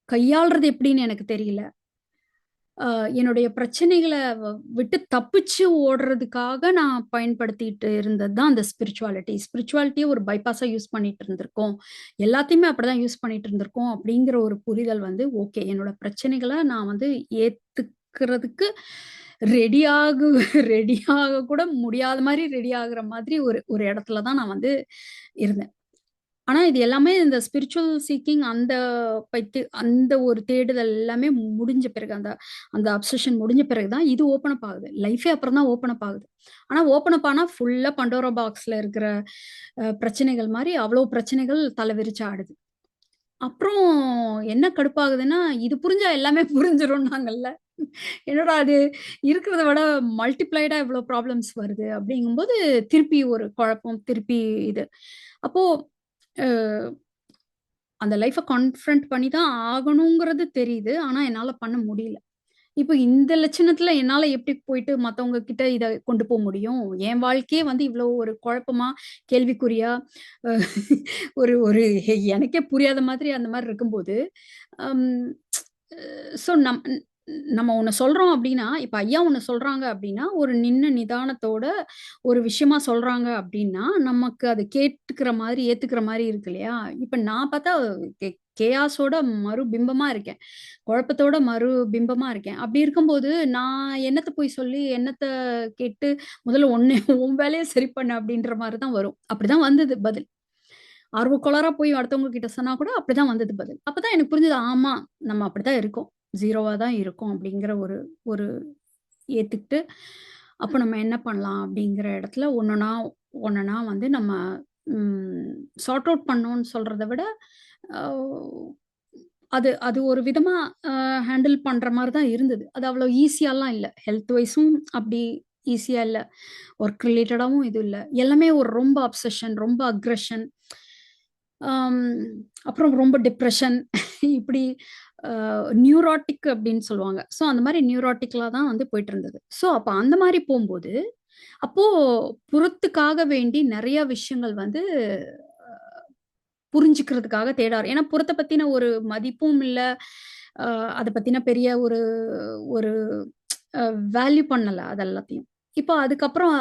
கையாள்றது எப்படின்னு எனக்கு தெரியல. அ என்னுடைய பிரச்சனைகள விட்டு தப்பிச்சு ஓடுறதுக்காக நான் பயன்படுத்திட்டு இருந்தது தான் அந்த ஸ்பிரிச்சுவாலிட்டி. ஸ்பிரிச்சுவாலிட்டிய ஒரு பைபாஸா யூஸ் பண்ணிட்டு இருந்திருக்கோம். எல்லாத்தையுமே அப்படிதான் யூஸ் பண்ணிட்டு இருந்திருக்கோம் அப்படிங்கிற ஒரு புரிதல் வந்து ஓகே. என்னோட பிரச்சனைகள நான் வந்து ஏத்துக்கிறதுக்கு ரெடியாக ரெடியாக கூட முடியாத மாரி ரெடி ஆகுற மாதிரி ஒரு ஒரு இடத்துல தான் நான் வந்து இருந்தேன். ஆனா, இது எல்லாமே இந்த ஸ்பிரிச்சுவல் சீக்கிங் அந்த ஒரு தேடுதல் எல்லாமே முடிஞ்ச பிறகு, அந்த அந்த அப்சஷன் முடிஞ்ச பிறகு தான் இது ஓப்பன் அப் ஆகுது. லைஃபே அப்புறம் தான் ஓப்பன் அப் ஆகுது. ஆனா, ஓப்பன் அப் ஆனா ஃபுல்லா பண்டோரா பாக்ஸ்ல இருக்கிற பிரச்சனைகள் மாரி அவ்ளோ பிரச்சனைகள் தல விரிச்சு ஆடுது. அப்புறம் என்ன கடுப்பாகுதுன்னா, இது புரிஞ்சா எல்லாமே புரிஞ்சிரும்னாங்கல்ல. என்னடா இது இருக்கிறத விட மல்டிப்ளைடா இவ்ளோ ப்ராப்ளம்ஸ் வருது அப்படிங்கும்போது, திருப்பி ஒரு குழப்பம், திருப்பி இது. அப்போ அ அந்த லைஃப்ப கான்ஃபிரண்ட் பண்ணி தான் ஆகணுங்கிறது தெரியுது. ஆனா, என்னால பண்ண முடியல. இப்ப இந்த லட்சணத்துல என்னால எப்படி போயிட்டு மத்தவங்க கிட்ட இத கொண்டு போ முடியும்? என் வாழ்க்கையே வந்து இவ்ளோ ஒரு குழப்பமா, கேள்விக்குறியா, அ ஒரு ஒரு எனக்கே புரியாத மாதிரி அந்த மாரி இருக்கும்போது, அம் ஸோ நம்ம ஒண்ணு சொல்றோம் அப்டின்னா, இப்ப ஐயா ஒண்ணு சொல்றாங்க அப்டின்னா, ஒரு நின்னு நிதானத்தோட ஒரு விஷயமா சொல்றாங்க அப்டின்னா, நமக்கு அது கேட்டுக்கிற மாரி, ஏத்துக்கிற மாரி இருக்கு இல்லையா? இப்ப நான் பார்த்தா கே கேயாஸோட மறுபிம்பமா இருக்கேன். குழப்பத்தோட மறுபிம்பமா இருக்கேன். அப்டி இருக்கும்போது, நான் என்னத்த போய் சொல்லி, என்னத்த கேட்டு, முதல்ல உன் வேலைய சரி பண்ணு அப்டின்ற மாரி தான் வரும். அப்டிதான் வந்தது பதில். ஆர்வக்கோளாறா போய் அடுத்தவங்க கிட்ட சொன்னா கூட அப்படிதான் வந்தது பதில். அப்பதான் எனக்கு புரிஞ்சது. ஆமா, நம்ம அப்படித்தான் இருக்கோம். 0வா தான் இருக்கோம் அப்படிங்கிற ஒரு ஒரு ஏத்துக்கிட்டு, அப்ப நம்ம என்ன பண்ணலாம் அப்படிங்கிற இடத்துல ஒன்னொன்னா வந்து நம்ம சார்ட் அவுட் பண்ணோம்னு சொல்றத விட, அ அது அது ஒரு விதமா ஹேண்டில் பண்ற மாரி தான் இருந்தது. அது அவ்வளோ ஈஸியாலாம் இல்ல. ஹெல்த் வைஸும் அப்படி ஈஸியா இல்ல. ஒர்க் ரிலேட்டடாவும் இது இல்ல. எல்லாமே ஒரு ரொம்ப அப்சஷன், ரொம்ப அக்ரஷன். அம் அப்புறம் ரொம்ப டிப்ரஷன் இப்படி நியூராட்டிக் அப்படின்னு சொல்லுவாங்க. ஸோ அந்த மாரி நியூராட்டிக்கலா தான் வந்து போயிட்டுருந்தது. ஸோ அப்ப அந்த மாரி போம்போது, அப்போ புறத்துக்காக வேண்டி நெறைய விஷயங்கள் வந்து அ புரிஞ்சுக்கிறதுக்காக ஏன்னா புறத்த பத்தின ஒரு மதிப்பும் இல்ல. அ அத பத்தின பெரிய ஒரு ஒரு அ வேல்யூ பண்ணல அது எல்லாத்தையும். இப்போ அதுக்கப்புறம்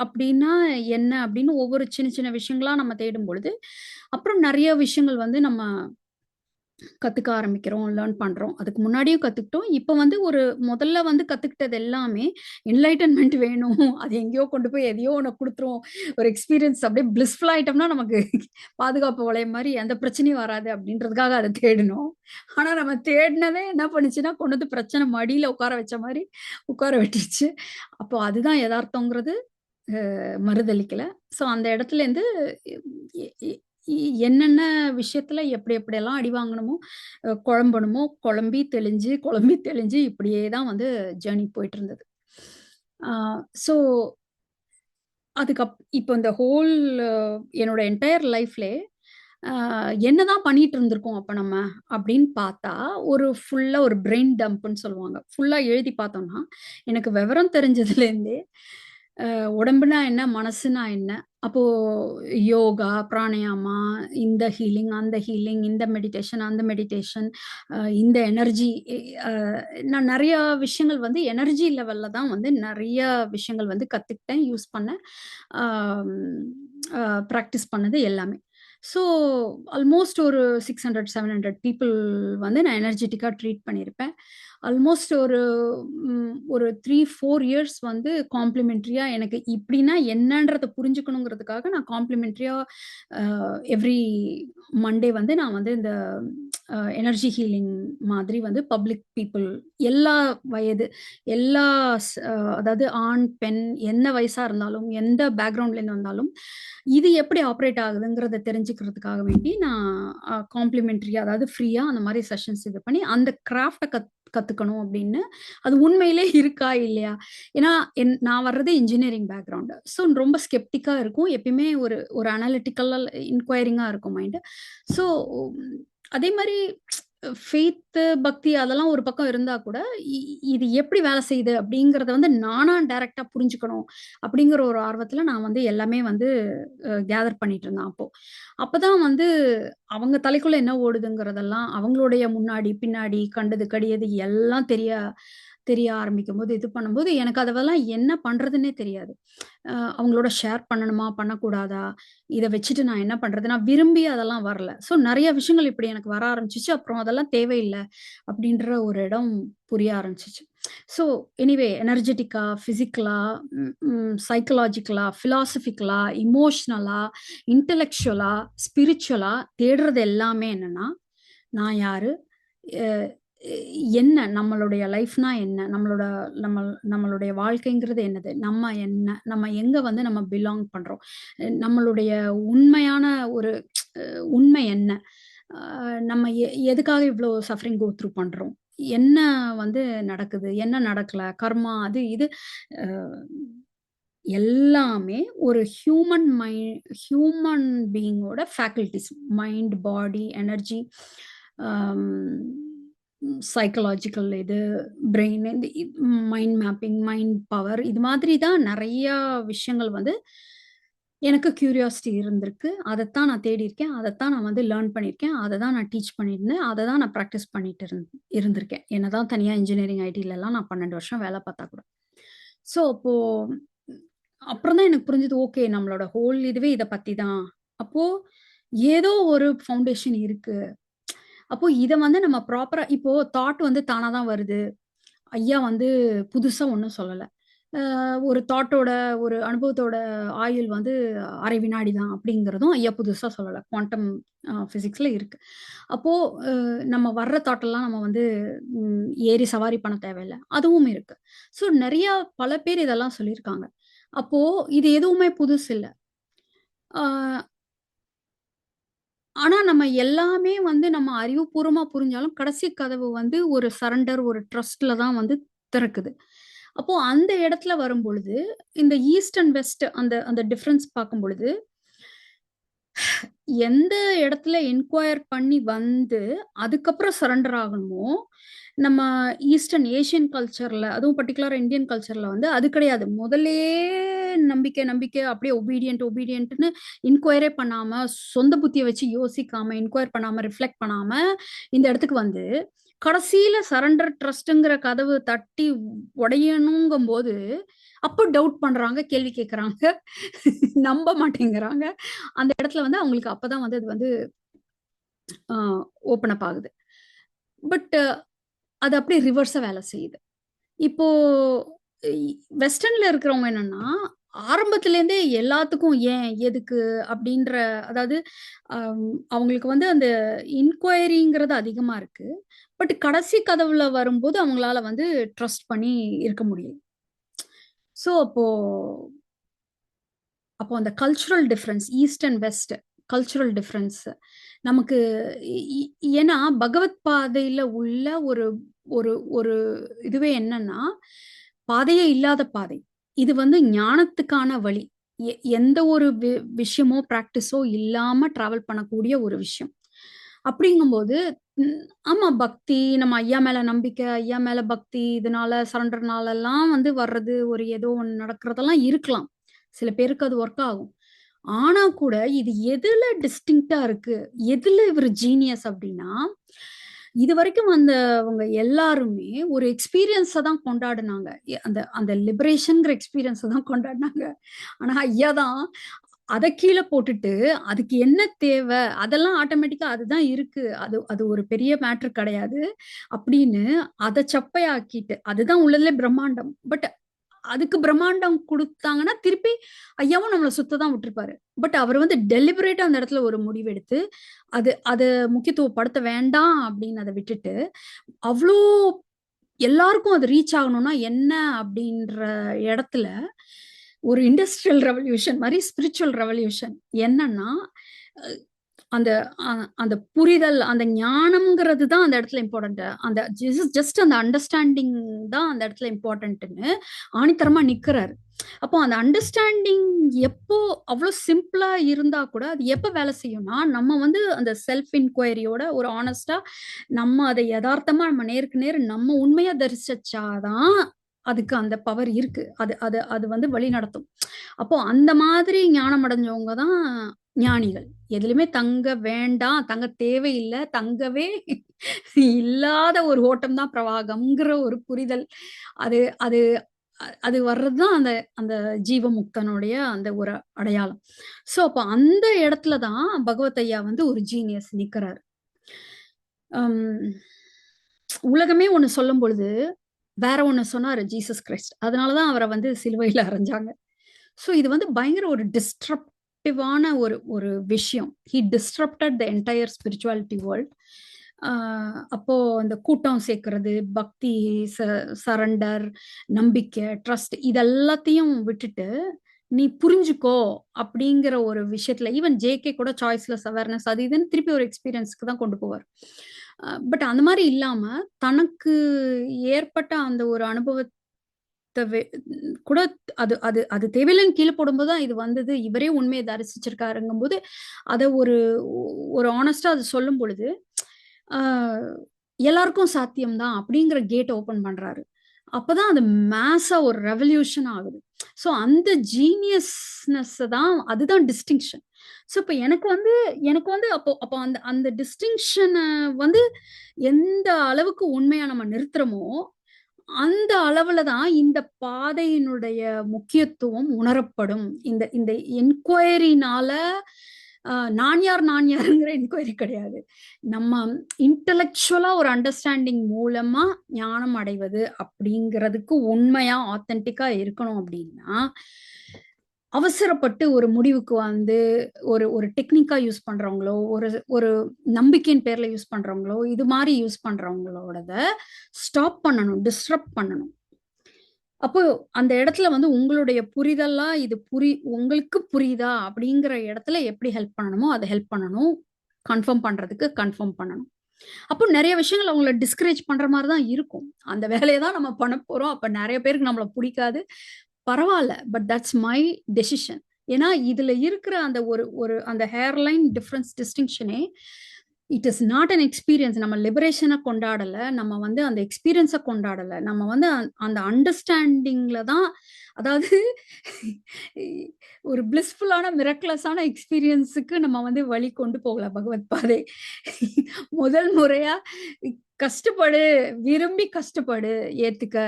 அப்படின்னா என்ன அப்படின்னு ஒவ்வொரு சின்ன சின்ன விஷயங்களா நம்ம தேடும் பொழுது, அப்புறம் நெறைய விஷயங்கள் வந்து நம்ம கத்துக்க ஆரம்பிக்கிறோம், லேர்ன் பண்றோம். அதுக்கு முன்னாடியும் கத்துக்கிட்டோம். இப்ப வந்து ஒரு முதல்ல வந்து கத்துக்கிட்டது எல்லாமே என்லைட்டன்மென்ட் வேணும். அது எங்கேயோ கொண்டு போய் எதையோ ஒண்ண குடுத்துரும். ஒரு எக்ஸ்பீரியன்ஸ் அப்படியே பிளிஸ்ஃபுல் ஆயிட்டோம்னா நமக்கு பாதுகாப்பு வளையம் மாரி எந்த பிரச்சனையும் வராது அப்படின்றதுக்காக அத தேடினோம். ஆனா நம்ம தேடினதே என்ன பண்ணுச்சுன்னா, கொண்டு வந்து பிரச்சனை மடியில உட்கார வச்ச மாரி உட்கார விட்டுருச்சு. அப்போ அதுதான் எதார்த்தம்ங்கிறது மறுதலிக்கல. ஸோ அந்த இடத்துலேருந்து எ எ என்னென்ன விஷயத்துல எப்படி எப்படியெல்லாம் அடி வாங்கணுமோ, குழம்பணுமோ, குழம்பி தெளிஞ்சு இப்படியே தான் வந்து ஜர்னி போயிட்டு இருந்தது. ஆ ஸோ இப்போ இந்த ஹோல் என்னோட என்டயர் லைஃப்லயே அ என்னதான் பண்ணிட்டு இருந்திருக்கோம் அப்ப நம்ம அப்படின்னு பார்த்தா, ஃபுல்லா ஒரு பிரெயின் டம்ப்ன்னு சொல்லுவாங்க. ஃபுல்லா எழுதி பார்த்தோம்னா, எனக்கு விவரம் தெரிஞ்சதுலேருந்தே உடம்புனா என்ன, மனசுனா என்ன, அப்போ யோகா, பிராணாயாமா, இந்த ஹீலிங், அந்த ஹீலிங், இந்த மெடிடேஷன், அந்த மெடிடேஷன், இந்த எனர்ஜி அ நான் நெறையா விஷயங்கள் வந்து எனர்ஜி லெவல்ல தான் வந்து நெறைய விஷயங்கள் வந்து கத்துக்கிட்டேன், யூஸ் பண்ணேன். ஆம் அ பிராக்டிஸ் பண்ணது எல்லாமே. ஸோ ஆல்மோஸ்ட் ஒரு 600, 700 பீப்பிள் வந்து நான் எனர்ஜெட்டிக்கா ட்ரீட் பண்ணியிருப்பேன். ஆல்மோஸ்ட் ஒரு 3, 4 இயர்ஸ் வந்து காம்ப்ளிமென்டரியா எனக்கு இப்படின்னா என்னன்றத புரிஞ்சுக்கணுங்கிறதுக்காக நான் காம்ப்ளிமென்டரியா எவ்ரி மண்டே வந்து நான் வந்து இந்த எனர்ஜி ஹீலிங் மாதிரி வந்து பப்ளிக் பீப்பிள் எல்லா வயது, எல்லா அதாவது ஆண், பெண் என்ன வயசா இருந்தாலும், எந்த பேக்ரவுண்ட்லேருந்து வந்தாலும், இது எப்படி ஆப்பரேட் ஆகுதுங்கிறத தெரிஞ்சுக்கிறதுக்காக வேண்டி நான் காம்ப்ளிமென்டரியா அதாவது ஃப்ரீயா அந்த மாரி செஷன்ஸ் இது பண்ணி அந்த கிராஃப்ட்ட கத்துக்கணும் அப்படின்னு. அது உண்மையிலே இருக்கா? இல்லையா? ஏன்னா, நான் வர்றது இன்ஜினியரிங் பேக்ரவுண்ட். ஸோ ரொம்ப ஸ்கெப்டிக்கா இருக்கும். எப்பயுமே ஒரு ஒரு அனலிட்டிக்கலா இன்குயரிங்கா இருக்கும் மைண்ட். ஸோ அதே மாரி ஃபெய்த்து, பக்தி அதெல்லாம் ஒரு பக்கம் இருந்தா கூட, இ இது எப்படி வேலை செய்யுது அப்படிங்கிறத வந்து நானா டைரக்ட்டா புரிஞ்சுக்கணும் அப்படிங்கிற ஒரு ஆர்வத்தில நான் வந்து எல்லாமே வந்து கேதர் பண்ணிட்டு இருந்தேன் அப்போ. அப்பதான் வந்து அவங்க தலைக்குள்ள என்ன ஓடுதுங்கிறதெல்லாம், அவங்களுடைய முன்னாடி, பின்னாடி, கண்டது, கடியது எல்லாம் தெரிய ஆரம்பிக்கும்போது, இது பண்ணும்போது, எனக்கு அதெல்லாம் என்ன பண்றதுன்னே தெரியாது. அவங்களோட ஷேர் பண்ணணுமா? பண்ணக்கூடாதா? இத வச்சுட்டு நான் என்ன பண்றது? நான் விரும்பி அதெல்லாம் வரல. ஸோ நெறைய விஷயங்கள் இப்படி எனக்கு வர ஆரம்பிச்சுச்சு. அப்புறம் அதெல்லாம் தேவையில்ல அப்படின்ற ஒரு இடம் புரிய ஆரம்பிச்சுச்சு. ஸோ எனிவே எனர்ஜெட்டிக்கா, பிசிக்கலா, சைக்காலஜிக்கலா, பிலாசபிக்கலா, எமோஷனலா, இன்டலெக்சுவலா, ஸ்பிரிச்சுவலா தேடுறது எல்லாமே என்னன்னா, நான் யாரு? அ என்ன? நம்மளுடைய லைஃப்னா என்ன? நம்மளுடைய வாழ்க்கைங்கிறது என்னது? நம்ம என்ன? நம்ம எங்க வந்து நம்ம பிலாங் பண்றோம்? நம்மளுடைய உண்மையான ஒரு உண்மை என்ன? அ நம்ம எதுக்காக இவ்ளோ சஃபரிங் கோ த்ரூ பண்றோம்? என்ன வந்து நடக்குது? என்ன நடக்கல? கர்மா அது இது அ எல்லாமே ஒரு ஹியூமன் பீயிங்கோட ஃபேக்கல்டீஸ். மைண்ட், பாடி, எனர்ஜி, அம் சைக்காலஜிக்கல் இது, பிரெயின் இந்த மைண்ட் மேப்பிங், மைண்ட் பவர் இது மாதிரி தான் நெறையா விஷயங்கள் வந்து எனக்கு கியூரியாசிட்டி இருந்திருக்கு. அதத்தான் நான் தேடியிருக்கேன். அதத்தான் நான் வந்து லேர்ன் பண்ணியிருக்கேன். அத தான் நான் டீச் பண்ணியிருந்தேன். அத தான் நான் பிராக்டிஸ் பண்ணிட்டு இருந்திருக்கேன். என்னதான் தனியா இன்ஜினியரிங், ஐடிலலாம் நான் 12 வருஷம் வேல பார்த்தா கூட. ஸோ அப்போ அப்புறம் தான் எனக்கு புரிஞ்சது. ஓகே நம்மளோட ஹோல் இதுவே இத பத்தி தான். அப்போ ஏதோ ஒரு ஃபவுண்டேஷன் இருக்கு. அப்போ இத வந்து நம்ம ப்ராப்பரா இப்போ தாட் வந்து தானா தான் வருது. ஐயா வந்து புதுசா ஒண்ணும் சொல்லல. ஒரு தாட்டோட, ஒரு அனுபவத்தோட ஆயுள் வந்து 1/2 வினாடி தான் அப்படிங்கிறதும் ஐயா புதுசா சொல்லல. குவாண்டம் பிசிக்ஸ்ல இருக்கு. அப்போ நம்ம வர்ற தாட் எல்லாம் நம்ம வந்து ஏறி சவாரி பண்ண தேவையில்ல. அதுவும் இருக்கு. ஸோ நெறையா பல பேர் இதெல்லாம் சொல்லியிருக்காங்க. அப்போ இது எதுவுமே புதுசு இல்ல. ஆ ஆனா நம்ம எல்லாமே வந்து நம்ம அறிவுபூர்வமா புரிஞ்சாலும், கடைசி கதவு வந்து ஒரு சரண்டர், ஒரு ட்ரஸ்ட்ல தான் வந்து திறக்குது. அப்போ அந்த இடத்துல வரும்பொழுது, இந்த ஈஸ்ட் அண்ட் வெஸ்ட் அந்த அந்த டிஃபரன்ஸ் பார்க்கும்பொழுது, எந்த இடத்துல என்கொயர் பண்ணி வந்து, அதுக்கப்புறம் சரண்டர் ஆகணுமோ, நம்ம ஈஸ்டர்ன் ஏசியன் கல்ச்சர்ல, அதுவும் பர்ட்டிகுலரா இந்தியன் கல்ச்சர்ல வந்து அது கிடையாது. முதல்லயே நம்பிக்கை அப்படியே ஒபீடியன்ட்ன்னு என்கொயரே பண்ணாம, சொந்த புத்திய வச்சு யோசிக்காம, என்கொயர் பண்ணாம, ரிஃப்ளெக்ட் பண்ணாம, இந்த இடத்துக்கு வந்து, கடைசியில சரண்டர் ட்ரஸ்ட்ங்கிற கதவு தட்டி உடையணுங்கும்போது, அப்போ டவுட் பண்றாங்க, கேள்வி கேட்கறாங்க, நம்ப மாட்டேங்கிறாங்க. அந்த இடத்துல வந்து அவங்களுக்கு அப்பதான் வந்து அது வந்து அ ஓப்பன் அப் ஆகுது. பட் அது அப்படியே ரிவர்ஸா வேலை செய்யுது. இப்போ இ வெஸ்டர்ன்ல இருக்கிறவங்க என்னன்னா, ஆரம்பத்துலேருந்தே எல்லாத்துக்கும் ஏன்? எதுக்கு? அப்படின்ற அதாவது அவங்களுக்கு வந்து அந்த இன்குயரிங்கிறது அதிகமா இருக்கு. பட் கடைசி கதவுல வரும்போது அவங்களால வந்து ட்ரஸ்ட் பண்ணி இருக்க முடியல. ஸோ அப்போ அப்போ அந்த cultural difference east and west. Cultural difference. நமக்கு ஏன்னா பகவத் பாதையில உள்ள ஒரு ஒரு ஒரு இதுவே என்னன்னா, பாதையே இல்லாத பாதை. இது வந்து ஞானத்துக்கான வழி. எந்த ஒரு விஷயமோ, பிராக்டிஸோ இல்லாம டிராவல் பண்ணக்கூடிய ஒரு விஷயம். அப்படிங்கும்போது ஆமா பக்தி, நம்ம ஐயா மேல நம்பிக்கை, ஐயா மேல பக்தி, இதனால சரண்டர்னாலலாம் வந்து வர்றது ஒரு ஏதோ ஒண்ணு நடக்கிறதெல்லாம் இருக்கலாம். சில பேருக்கு அது ஒர்க் ஆகும். ஆனா கூட இது எதுல டிஸ்டிங்க்ட்டா இருக்கு? எதுல இவரு ஜீனியஸ் அப்டின்னா, இதுவரைக்கும் வந்தவங்க எல்லாருமே ஒரு எக்ஸ்பீரியன்ஸ தான் கொண்டாடுனாங்க. அந்த அந்த லிபரேஷன்ங்கிற எக்ஸ்பீரியன்ஸ தான் கொண்டாடுனாங்க. ஆனா ஐயா தான் அத கீழ போட்டுட்டு, அதுக்கு என்ன தேவ? அதெல்லாம் ஆட்டோமேட்டிக்கா அதுதான் இருக்கு. அது அது ஒரு பெரிய மேட்டர் கிடையாது. அப்படின்னு அத சப்பையாக்கிட்டு, அதுதான் உள்ளதுலே பிரம்மாண்டம். பட் அதுக்கு பிரம்மாண்டம் குடுத்தாங்கன்னா, திருப்பி ஐயாவும் நம்மள சுத்த தான் விட்டுருப்பாரு. பட் அவரு வந்து டெலிபரேட்டா அந்த இடத்துல ஒரு முடிவெடுத்து, அத முக்கியத்துவப்படுத்த வேண்டாம் அப்படின்னு அத விட்டுட்டு, அவ்ளோ எல்லாருக்கும் அது ரீச் ஆகணும்னா என்ன அப்படின்ற இடத்துல, ஒரு இண்டஸ்ட்ரியல் ரெவல்யூஷன் மாரி ஸ்பிரிச்சுவல் ரெவல்யூஷன். என்னன்னா, அ அந்த அந்த புரிதல், அந்த ஞானம்ங்கிறது தான் அந்த இடத்துல இம்பார்டன்ட். அந்த ஜஸ்ட் அந்த அண்டர்ஸ்டாண்டிங் தான் அந்த இடத்துல இம்பார்டன்ட்ன்னு ஆணித்தரமா நிக்கிறாரு. அப்போ அந்த அண்டர்ஸ்டாண்டிங் எப்போ அவ்ளோ சிம்பிளா இருந்தா கூட, அது எப்ப வேலை செய்யும்னா, நம்ம வந்து அந்த செல்ஃப் இன்குயரியோட ஒரு ஹானஸ்ட்டா நம்ம அத எதார்த்தமா நம்ம நேருக்கு நேர் நம்ம உண்மையா தரிசிச்சா தான், அதுக்கு அந்த பவர் இருக்கு. அது அது அது வந்து வழிநடத்தும். அப்போ அந்த மாதிரி ஞானம் அடைஞ்சவங்க தான் ஞானிகள். எதுலயுமே தங்க வேண்டாம், தங்க தேவையில்ல, தங்கவே இல்லாத ஒரு ஓட்டம் தான் பிரவாகம்ங்கிற ஒரு புரிதல். அது அது அது வர்றது தான் அந்த அந்த ஜீவமுக்தனுடைய அந்த ஒரு அடையாளம். ஸோ, அப்ப அந்த இடத்துல தான் பகவத் ஐயா வந்து ஒரு ஜீனியஸ் நிக்கிறாரு. அம் உலகமே ஒண்ணு சொல்லும் பொழுது, வேற ஒண்ணு சொன்னாரு ஜீசஸ் கிறிஸ்ட். அதனால தான் அவர வந்து சிலுவையில அறைஞ்சாங்க. ஸோ இது வந்து பயங்கர ஒரு டிஸ்ட்ரப்டிவான ஒரு ஒரு விஷயம். He disrupted the entire spirituality world. Uh அப்போ அந்த கூட்டம் சேர்க்கிறது, பக்தி, ச சரண்டர், நம்பிக்கை, ட்ரஸ்ட் இது எல்லாத்தையும் விட்டுட்டு, "நீ புரிஞ்சுக்கோ" அப்படிங்கிற ஒரு விஷயத்துல ஈவன் ஜேகே கூட சாய்ஸ்லெஸ் அவேர்னஸ் அது இதுன்னு திருப்பி ஒரு எக்ஸ்பீரியன்ஸ்க்கு தான் கொண்டு போவார். பட் அந்த மாரி இல்லாம, தனக்கு ஏற்பட்ட அந்த ஒரு அனுபவத்த வே கூட அது அது அது தேவையில்லன்னு கீழ போடும்போது தான் இது வந்தது. இவரே உண்மைய தரிசிச்சிருக்காருங்கும்போது, அத ஒரு ஒரு ஹானஸ்ட்டா அத சொல்லும் பொழுது, ஆ எல்லாருக்கும் சாத்தியம் தான் அப்படிங்கிற கேட் ஓப்பன் பண்றாரு. அப்பதான் அது மாஸா ஒரு ரெவல்யூஷன் ஆகுது. ஸோ அந்த ஜீனியஸ்னஸ் தான் அதுதான் டிஸ்டிங்ஷன். ஸோ இப்ப எனக்கு வந்து அப்போ அப்போ அந்த அந்த டிஸ்டிங்ஷன வந்து எந்த அளவுக்கு உண்மையா நம்ம நிறுத்துறோமோ, அந்த அளவுல தான் இந்த பாதையினுடைய முக்கியத்துவம் உணரப்படும். இந்த இந்த என்கொயரினால நான் யார் நான் யாருங்கிற என்கொயரி கிடையாது. நம்ம இன்டலெக்சுவலா ஒரு அண்டர்ஸ்டாண்டிங் மூலமா ஞானம் அடைவது அப்படிங்கிறதுக்கு உண்மையா, ஆத்தென்டிக்கா இருக்கணும் அப்படின்னா, அவசரப்பட்டு ஒரு முடிவுக்கு வந்து ஒரு ஒரு டெக்னிக்கா யூஸ் பண்றவங்களோ, ஒரு ஒரு நம்பிக்கையின் பேர்ல யூஸ் பண்றவங்களோ, இது மாரி யூஸ் பண்றவங்களோடத ஸ்டாப் பண்ணணும். டிஸ்ரப்ட் பண்ணணும். அப்போ அந்த இடத்துல வந்து உங்களுடைய புரிதலா இது உங்களுக்கு புரியுதா? அப்படிங்கிற இடத்துல எப்படி ஹெல்ப் பண்ணணுமோ, அத ஹெல்ப் பண்ணணும். கன்ஃபார்ம் பண்றதுக்கு கன்ஃபார்ம் பண்ணணும். அப்போ நெறைய விஷயங்கள் அவங்கள டிஸ்கரேஜ் பண்ற மாரி தான் இருக்கும். அந்த வேலைய தான் நம்ம பண்ண போறோம். அப்ப நெறைய பேருக்கு நம்மள புடிக்காது. பரவால்ல. But that's my decision. ஏன்னா, இதுல இருக்கிற அந்த ஒரு ஒரு அந்த ஹேர்லைன் டிஃபரன்ஸ் டிஸ்டிங்ஷனே it is not an experience. நம்ம லிபரேஷன கொண்டாடல. நம்ம வந்து அந்த எக்ஸ்பீரியன்ஸ கொண்டாடல. நம்ம வந்து அந்த அண்டர்ஸ்டாண்டிங்ல தான் அதாவது ஒரு பிளிஸ்ஃபுல்லான மிராக்கிளஸான எக்ஸ்பீரியன்ஸுக்கு நம்ம வந்து வழி கொண்டு போகல பகவத் பாதை. முதல் முறையா கஷ்டப்படு, விரும்பி கஷ்டப்படு, ஏத்துக்க.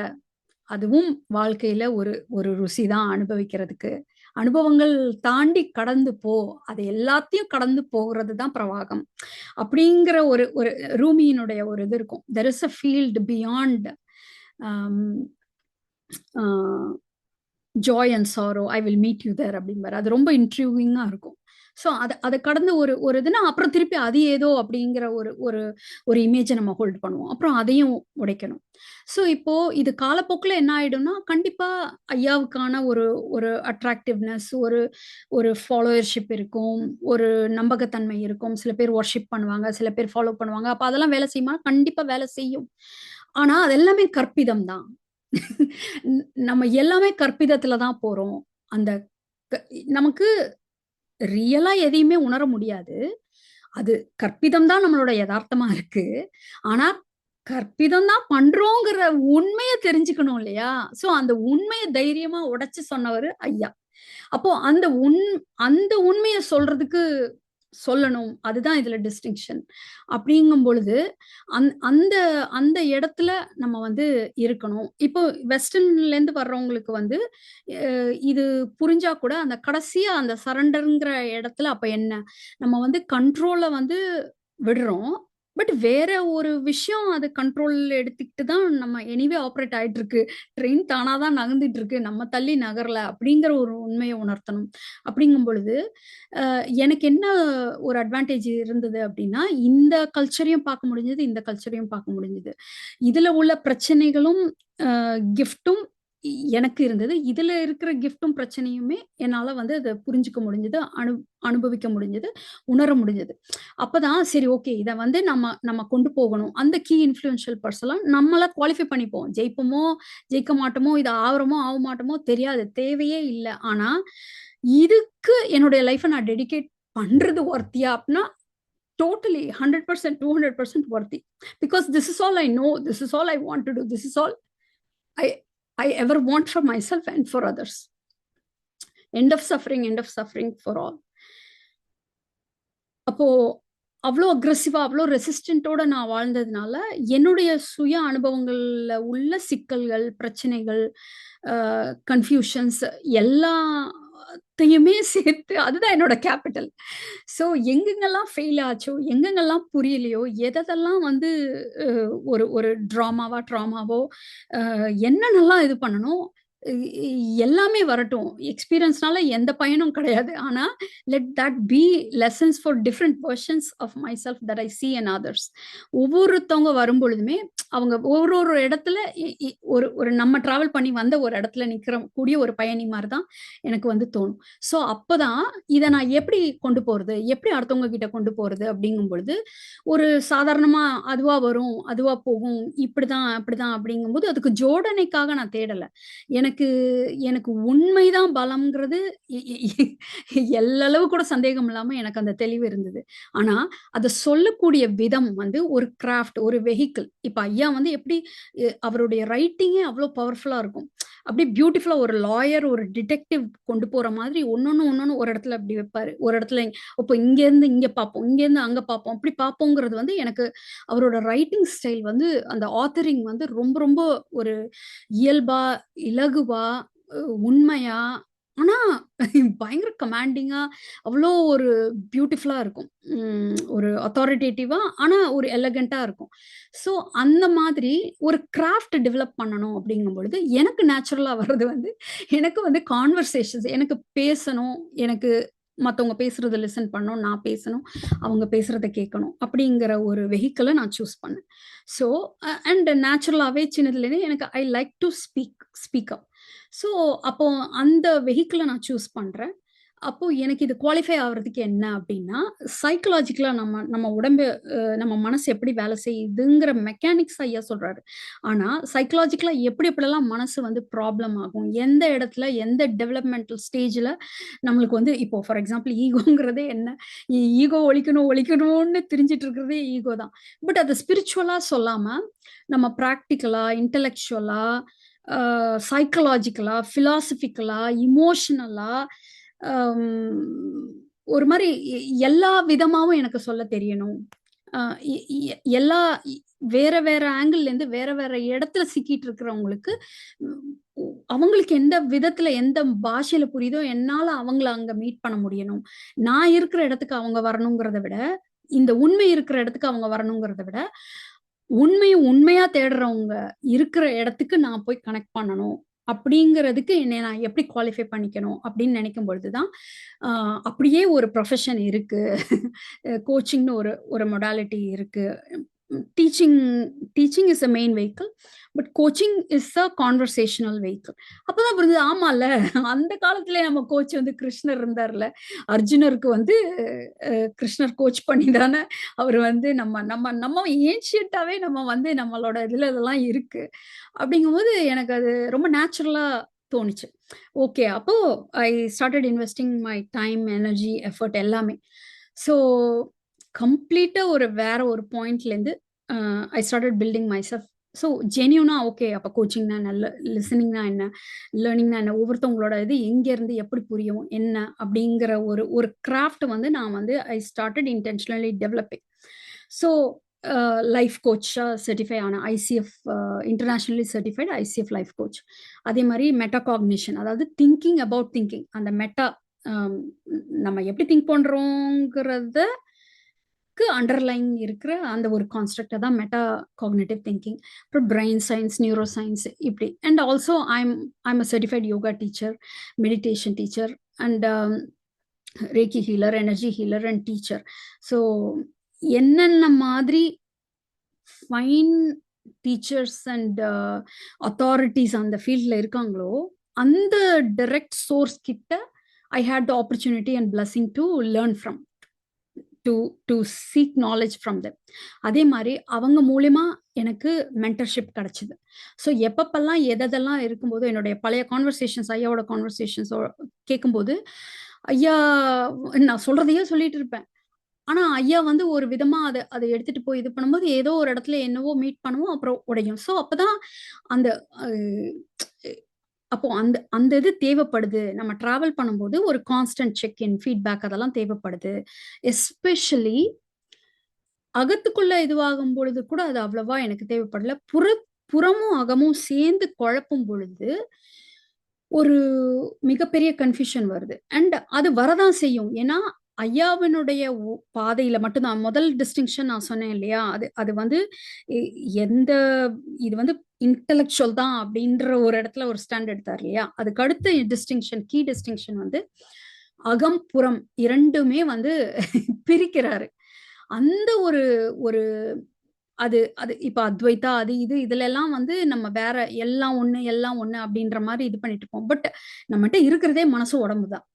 அதுவும் வாழ்க்கையில ஒரு ஒரு ருசி தான் அனுபவிக்கிறதுக்கு. அனுபவங்கள் தாண்டி கடந்து போ. அது எல்லாத்தையும் கடந்து போகுறது தான் பிரவாகம். அப்படிங்கிற ஒரு ஒரு ரூமியினுடைய ஒரு இது இருக்கும். There is a field beyond um a joy and sorrow. I will meet you there அப்படிம்பாரு. அது ரொம்ப இன்ட்ரியூவிங்கா இருக்கும். ஸோ அதை கடந்து ஒரு ஒரு இதுனா அப்புறம் திருப்பி அது ஏதோ அப்படிங்கிற ஒரு ஒரு ஒரு இமேஜை நம்ம ஹோல்ட் பண்ணுவோம். அப்புறம் அதையும் உடைக்கணும். ஸோ இப்போ இது காலப்போக்கில் என்ன ஆயிடும்னா, கண்டிப்பா ஐயாவுக்கான ஒரு ஒரு அட்ராக்டிவ்னஸ், ஒரு ஒரு ஃபாலோயர்ஷிப் இருக்கும், ஒரு நம்பகத்தன்மை இருக்கும். சில பேர் வொர்ஷிப் பண்ணுவாங்க, சில பேர் ஃபாலோ பண்ணுவாங்க. அப்ப அதெல்லாம் வேலை செய்யுமா? கண்டிப்பா வேலை செய்யும். ஆனா அது எல்லாமே கற்பிதம் தான். நம்ம எல்லாமே கற்பிதத்துல தான் போறோம். அந்த க நமக்கு ரியலா எதையுமே உணர முடியாது. அது கற்பிதம் தான் நம்மளோட எதார்த்தமா இருக்கு. ஆனா, கற்பிதம் தான் பண்றோங்கிற உண்மைய தெரிஞ்சுக்கணும் இல்லையா? ஸோ அந்த உண்மைய தைரியமா உடைச்சு சொன்னவரு ஐயா. அப்போ அந்த உண்மைய சொல்றதுக்கு சொல்லணும். அதுதான் இதுல டிஸ்டிங்ஷன். அப்படிங்கும் பொழுது, அந்த அந்த இடத்துல நம்ம வந்து இருக்கணும். இப்போ வெஸ்டர்ன்லேருந்து வர்றவங்களுக்கு வந்து, இது புரிஞ்சா கூட அந்த கடைசியா அந்த சரண்டர்ங்கிற இடத்துல அப்ப என்ன? நம்ம வந்து கண்ட்ரோல வந்து விடுறோம். பட் வேற ஒரு விஷயம் அது கண்ட்ரோல்ல எடுத்துக்கிட்டு தான் நம்ம எனிவே ஆப்பரேட் ஆயிட்டுருக்கு. ட்ரெயின் தானா தான் நகர்ந்துட்டு இருக்கு. நம்ம தள்ளி நகரல அப்படிங்கிற ஒரு உண்மைய உணர்த்தணும். அப்படிங்கும் பொழுது, எனக்கு என்ன ஒரு அட்வான்டேஜ் இருந்தது அப்படின்னா, இந்த கல்ச்சரையும் பார்க்க முடிஞ்சது, இந்த கல்ச்சரையும் பார்க்க முடிஞ்சது. இதுல உள்ள பிரச்சனைகளும், கிஃப்ட்டும் எனக்கு இருந்தது. இதுல இருக்கிற கிஃப்ட்டும் பிரச்சனையுமே என்னால வந்து அத புரிஞ்சுக்க முடிஞ்சது. அனுபவிக்க முடிஞ்சது. உணர முடிஞ்சது. அப்பதான் சரி ஓகே. இத வந்து நம்ம நம்ம கொண்டு போகணும். அந்த கீ இன்ஃப்ளூயன்ஷியல் பர்சன்லாம் நம்மளா குவாலிஃபை பண்ணிப்போம். ஜெயிப்போமோ, ஜெயிக்க மாட்டோமோ, இது ஆவுறோமோ, ஆக மாட்டோமோ தெரியாது. தேவையே இல்ல. ஆனா, இதுக்கு என்னுடைய லைஃப்ப நான் டெடிகேட் பண்றது வொர்த்தியா அப்டின்னா, totally 100% 200% worthy. Because this is all I know. This is all I want to do. This is all I I ever want for myself and for others. End of suffering for all. அப்போ அவ்ளோ அக்ரெசிவா, அவ்ளோ ரெசிஸ்டன்ட்டோட நான் வாழ்ந்ததுனால, என்னுடைய சுய அனுபவங்கள்ல உள்ள சிக்கல்கள், பிரச்சனைகள், confusions எல்லாத்தையுமே சேர்த்து அதுதான் என்னோட கேப்பிட்டல். ஸோ எங்கெங்கெல்லாம் ஃபெயில் ஆச்சோ, எங்கெங்கெல்லாம் புரியலையோ, எதெல்லாம் வந்து அ ஒரு ஒரு ட்ராமாவோ என்னென்னலாம் இது பண்ணணும், இ இ எல்லாமே வரட்டும். எக்ஸ்பீரியன்ஸ்னால எந்த பயனும் கிடையாது. ஆனா, let that be lessons for different versions of myself that I see in others. ஒவ்வொருத்தவங்க வரும்பொழுதுமே, அவங்க ஒரு ஒரு இடத்துல இ இ ஒரு ஒரு நம்ம டிராவல் பண்ணி வந்த ஒரு இடத்துல நிக்கிற கூடிய ஒரு பயணி மாரி தான் எனக்கு வந்து தோணும். ஸோ அப்பதான் இத நான் எப்படி கொண்டு போறது? எப்படி அடுத்தவங்க கிட்ட கொண்டு போறது? அப்படிங்கும் பொழுது, ஒரு சாதாரணமா அதுவா வரும், அதுவா போகும், இப்படிதான், அப்படிதான் அப்படிங்கும்போது, அதுக்கு ஜோடனைக்காக நான் தேடல. எனக்கு எனக்கு உண்மைதான் பலம்ங்கிறது எ எ எள்ளளவு கூட சந்தேகம் இல்லாம எனக்கு அந்த தெளிவு இருந்தது. ஆனா, அத சொல்லக்கூடிய விதம் வந்து ஒரு கிராஃப்ட், ஒரு வெஹிக்கிள். இப்ப ஐயா வந்து எப்படி அவருடைய ரைட்டிங்கே அவ்ளோ பவர்ஃபுல்லா இருக்கும். அப்படியே பியூட்டிஃபுல்லா ஒரு லாயர், ஒரு டிடெக்டிவ் கொண்டு போற மாதிரி ஒண்ணொண்ணு ஒரு இடத்துல அப்படி வைப்பாரு. ஒரு இடத்துல அப்ப இங்கேருந்து இங்க பார்ப்போம், இங்கேருந்து அங்க பார்ப்போம். அப்படி பார்ப்போங்கிறது வந்து எனக்கு அவரோட ரைட்டிங் ஸ்டைல் வந்து அந்த ஆத்தரிங் வந்து ரொம்ப ரொம்ப ஒரு இயல்பா, இலகுவா, அ உண்மையா, ஆனா பயங்கர கமாண்டிங்கா அவ்ளோ ஒரு பியூட்டிஃபுல்லா இருக்கும். ஒரு அத்தாரிட்டேட்டிவா ஆனா ஒரு எலகன்ட்டா இருக்கும். ஸோ அந்த மாதிரி ஒரு கிராஃப்ட் டெவலப் பண்ணணும் அப்படிங்கும் பொழுது, எனக்கு நேச்சுரலா வர்றது வந்து எனக்கு வந்து கான்வர்சேஷன்ஸ் எனக்கு பேசணும். எனக்கு மத்தவங்க பேசுறத லிசன் பண்ணணும். நான் பேசணும். அவங்க பேசுறத கேட்கணும். அப்படிங்கிற ஒரு வெஹிக்கிள நான் சூஸ் பண்ணேன். ஸோ அண்ட் நேச்சுரலாவே சின்னதுலேருந்தே எனக்கு I like to speak up. So அப்போ அந்த வெஹிக்கிள நான் சூஸ் பண்றேன். அப்போ எனக்கு இது குவாலிஃபை ஆகுறதுக்கு என்ன அப்டின்னா, சைக்காலஜிக்கலா நம்ம உடம்பு நம்ம மனசு எப்படி வேலை செய்யுதுங்கிற மெக்கானிக்ஸ் ஐயா சொல்றாரு. ஆனா, சைக்காலஜிக்கலா எப்படி எப்படிலாம் மனசு வந்து ப்ராப்ளம் ஆகும், எந்த இடத்துல, எந்த டெவலப்மெண்டல் ஸ்டேஜ்ல நம்மளுக்கு வந்து இப்போ ஃபார் எக்ஸாம்பிள் ஈகோங்கிறதே என்ன? ஈகோ ஒழிக்கணும்னு திரிஞ்சுட்டு இருக்கிறதே ஈகோ தான். பட் அத ஸ்பிரிச்சுவலா சொல்லாம, நம்ம பிராக்டிகலா, இன்டலெக்சுவலா, அ சைக்காலஜிக்கலா, பிலாசபிக்கலா, இமோஷனலா அம் ஒரு மாரி எல்லா விதமாவும் எனக்கு சொல்ல தெரியணும். அ எ எ எல்லா இ வேற வேற ஆங்கிள்லேருந்து வேற வேற இடத்துல சிக்கிட்டு இருக்கிறவங்களுக்கு, ம் அவங்களுக்கு எந்த விதத்துல, எந்த பாஷையில புரியுதோ, என்னால அவங்கள அங்க மீட் பண்ண முடியணும். நான் இருக்கிற இடத்துக்கு அவங்க வரணுங்கிறத விட, இந்த உண்மை இருக்கிற இடத்துக்கு அவங்க வரணுங்கிறத விட, உண்மைய உண்மையா தேடுறவங்க இருக்கிற இடத்துக்கு நான் போய் கனெக்ட் பண்ணணும். அப்படிங்கிறதுக்கு என்னை நான் எப்படி குவாலிஃபை பண்ணிக்கணும் அப்படின்னு நினைக்கும் பொழுது தான் அப்படியே ஒரு ப்ரொஃபஷன் இருக்கு, கோச்சிங்னு ஒரு ஒரு மொடாலிட்டி இருக்கு. Teaching teaching is a main vehicle, but coaching is a conversational vehicle. அப்பதான் புரிஞ்சது, ஆமால அந்த காலத்திலே நம்ம கோச் வந்து கிருஷ்ணர் இருந்தார்ல, அர்ஜுனருக்கு வந்து கிருஷ்ணர் கோச் பண்ணி தானே அவர் வந்து நம்ம நம்ம நம்ம ஏன்ஷியண்டாவே நம்ம வந்து நம்மளோட இதுல இதெல்லாம் இருக்கு. அப்படிங்கும்போது எனக்கு அது ரொம்ப நேச்சுரலா தோணுச்சு. ஓகே, அப்போ I started investing my time, energy, effort எல்லாமே. ஸோ கம்ப்ளீட்டா ஒரு வேற ஒரு பாயிண்ட்லேருந்து I started building myself. So ஜென்யூனா ஓகே, அப்போ கோச்சிங்னா நல்ல, லிசனிங்னா என்ன, லேர்னிங்னா என்ன, ஒவ்வொருத்தவங்களோட இது எங்கேருந்து எப்படி புரியும் என்ன அப்படிங்கிற ஒரு ஒரு கிராஃப்ட் வந்து நான் வந்து I started intentionally developing. So life கோச்சாக சர்டிஃபை ஆன ICF, internationally certified ICF life coach. அதே மாதிரி மெட்டாகாக்னிஷன், அதாவது திங்கிங் அபவுட் திங்கிங், அந்த மெட்டா நம்ம எப்படி திங்க் பண்ணுறோங்கிறத அண்டர்லைன் இருக்கிற அந்த ஒரு கான்ஸ்ட்ரக்டை தான் மெட்டா காக்னேட்டிவ் திங்கிங். அப்புறம் பிரெயின் சயின்ஸ், நியூரோ சயின்ஸ் இப்படி. And also I'm a certified yoga teacher, meditation teacher, and reiki healer, energy healer and teacher. So என்னென்ன மாதிரி ஃபைன் டீச்சர்ஸ் அண்ட் அத்தாரிட்டிஸ் அந்த ஃபீல்டில் இருக்காங்களோ அந்த டைரக்ட் சோர்ஸ் கிட்ட I had the opportunity and blessing to learn from, to seek knowledge from them. அதே மாதிரி அவங்க மூலியமா எனக்கு மென்டர்ஷிப் கிடைச்சிது. ஸோ எப்பப்பெல்லாம் எதெல்லாம் இருக்கும்போது என்னுடைய பழைய கான்வர்சேஷன்ஸ், ஐயாவோட கான்வர்சேஷன்ஸ் கேட்கும்போது, ஐயா நான் சொல்றதையே சொல்லிட்டு இருப்பேன். ஆனா ஐயா வந்து ஒரு விதமா அதை எடுத்துட்டு போய் இது பண்ணும்போது ஏதோ ஒரு இடத்துல என்னவோ மீட் பண்ணுவோம், அப்புறம் உடையும். ஸோ அப்பதான் அந்த அப்போ அந்த அந்த இது தேவைப்படுது. நம்ம டிராவல் பண்ணும்போது ஒரு கான்ஸ்டன்ட் செக் இன், ஃபீட்பேக் அதெல்லாம் தேவைப்படுது. எஸ்பெஷலி அகத்துக்குள்ள இதுவாகும் பொழுது கூட அது அவ்வளவா எனக்கு தேவைப்படல. புறமும் அகமும் சேர்ந்து குழப்பும் பொழுது ஒரு மிகப்பெரிய கன்ஃபியூஷன் வருது. அண்ட் அது வரதான் செய்யும். ஏன்னா ஐயாவினுடைய பாதையில மட்டும்தான் முதல் டிஸ்டிங்ஷன் நான் சொன்னேன் இல்லையா? அது அது வந்து எந்த இது வந்து இன்டெலெக்சுவல் தான் அப்படின்ற ஒரு இடத்துல ஒரு ஸ்டாண்ட் எடுத்தார் இல்லையா? அதுக்கு அடுத்த டிஸ்டிங்ஷன், கீ டிஸ்டிங்ஷன் வந்து அகம், புறம் 2மே வந்து பிரிக்கிறாரு. அந்த ஒரு ஒரு அது அது இப்ப அத்வைதா அது இது இதுலலாம் வந்து நம்ம வேற எல்லாம் ஒண்ணு, எல்லாம் ஒண்ணு அப்படின்ற மாரி இது பண்ணிட்டு இருப்போம். பட் நம்மட்ட இருக்கிறதே மனசு, உடம்பு தான்.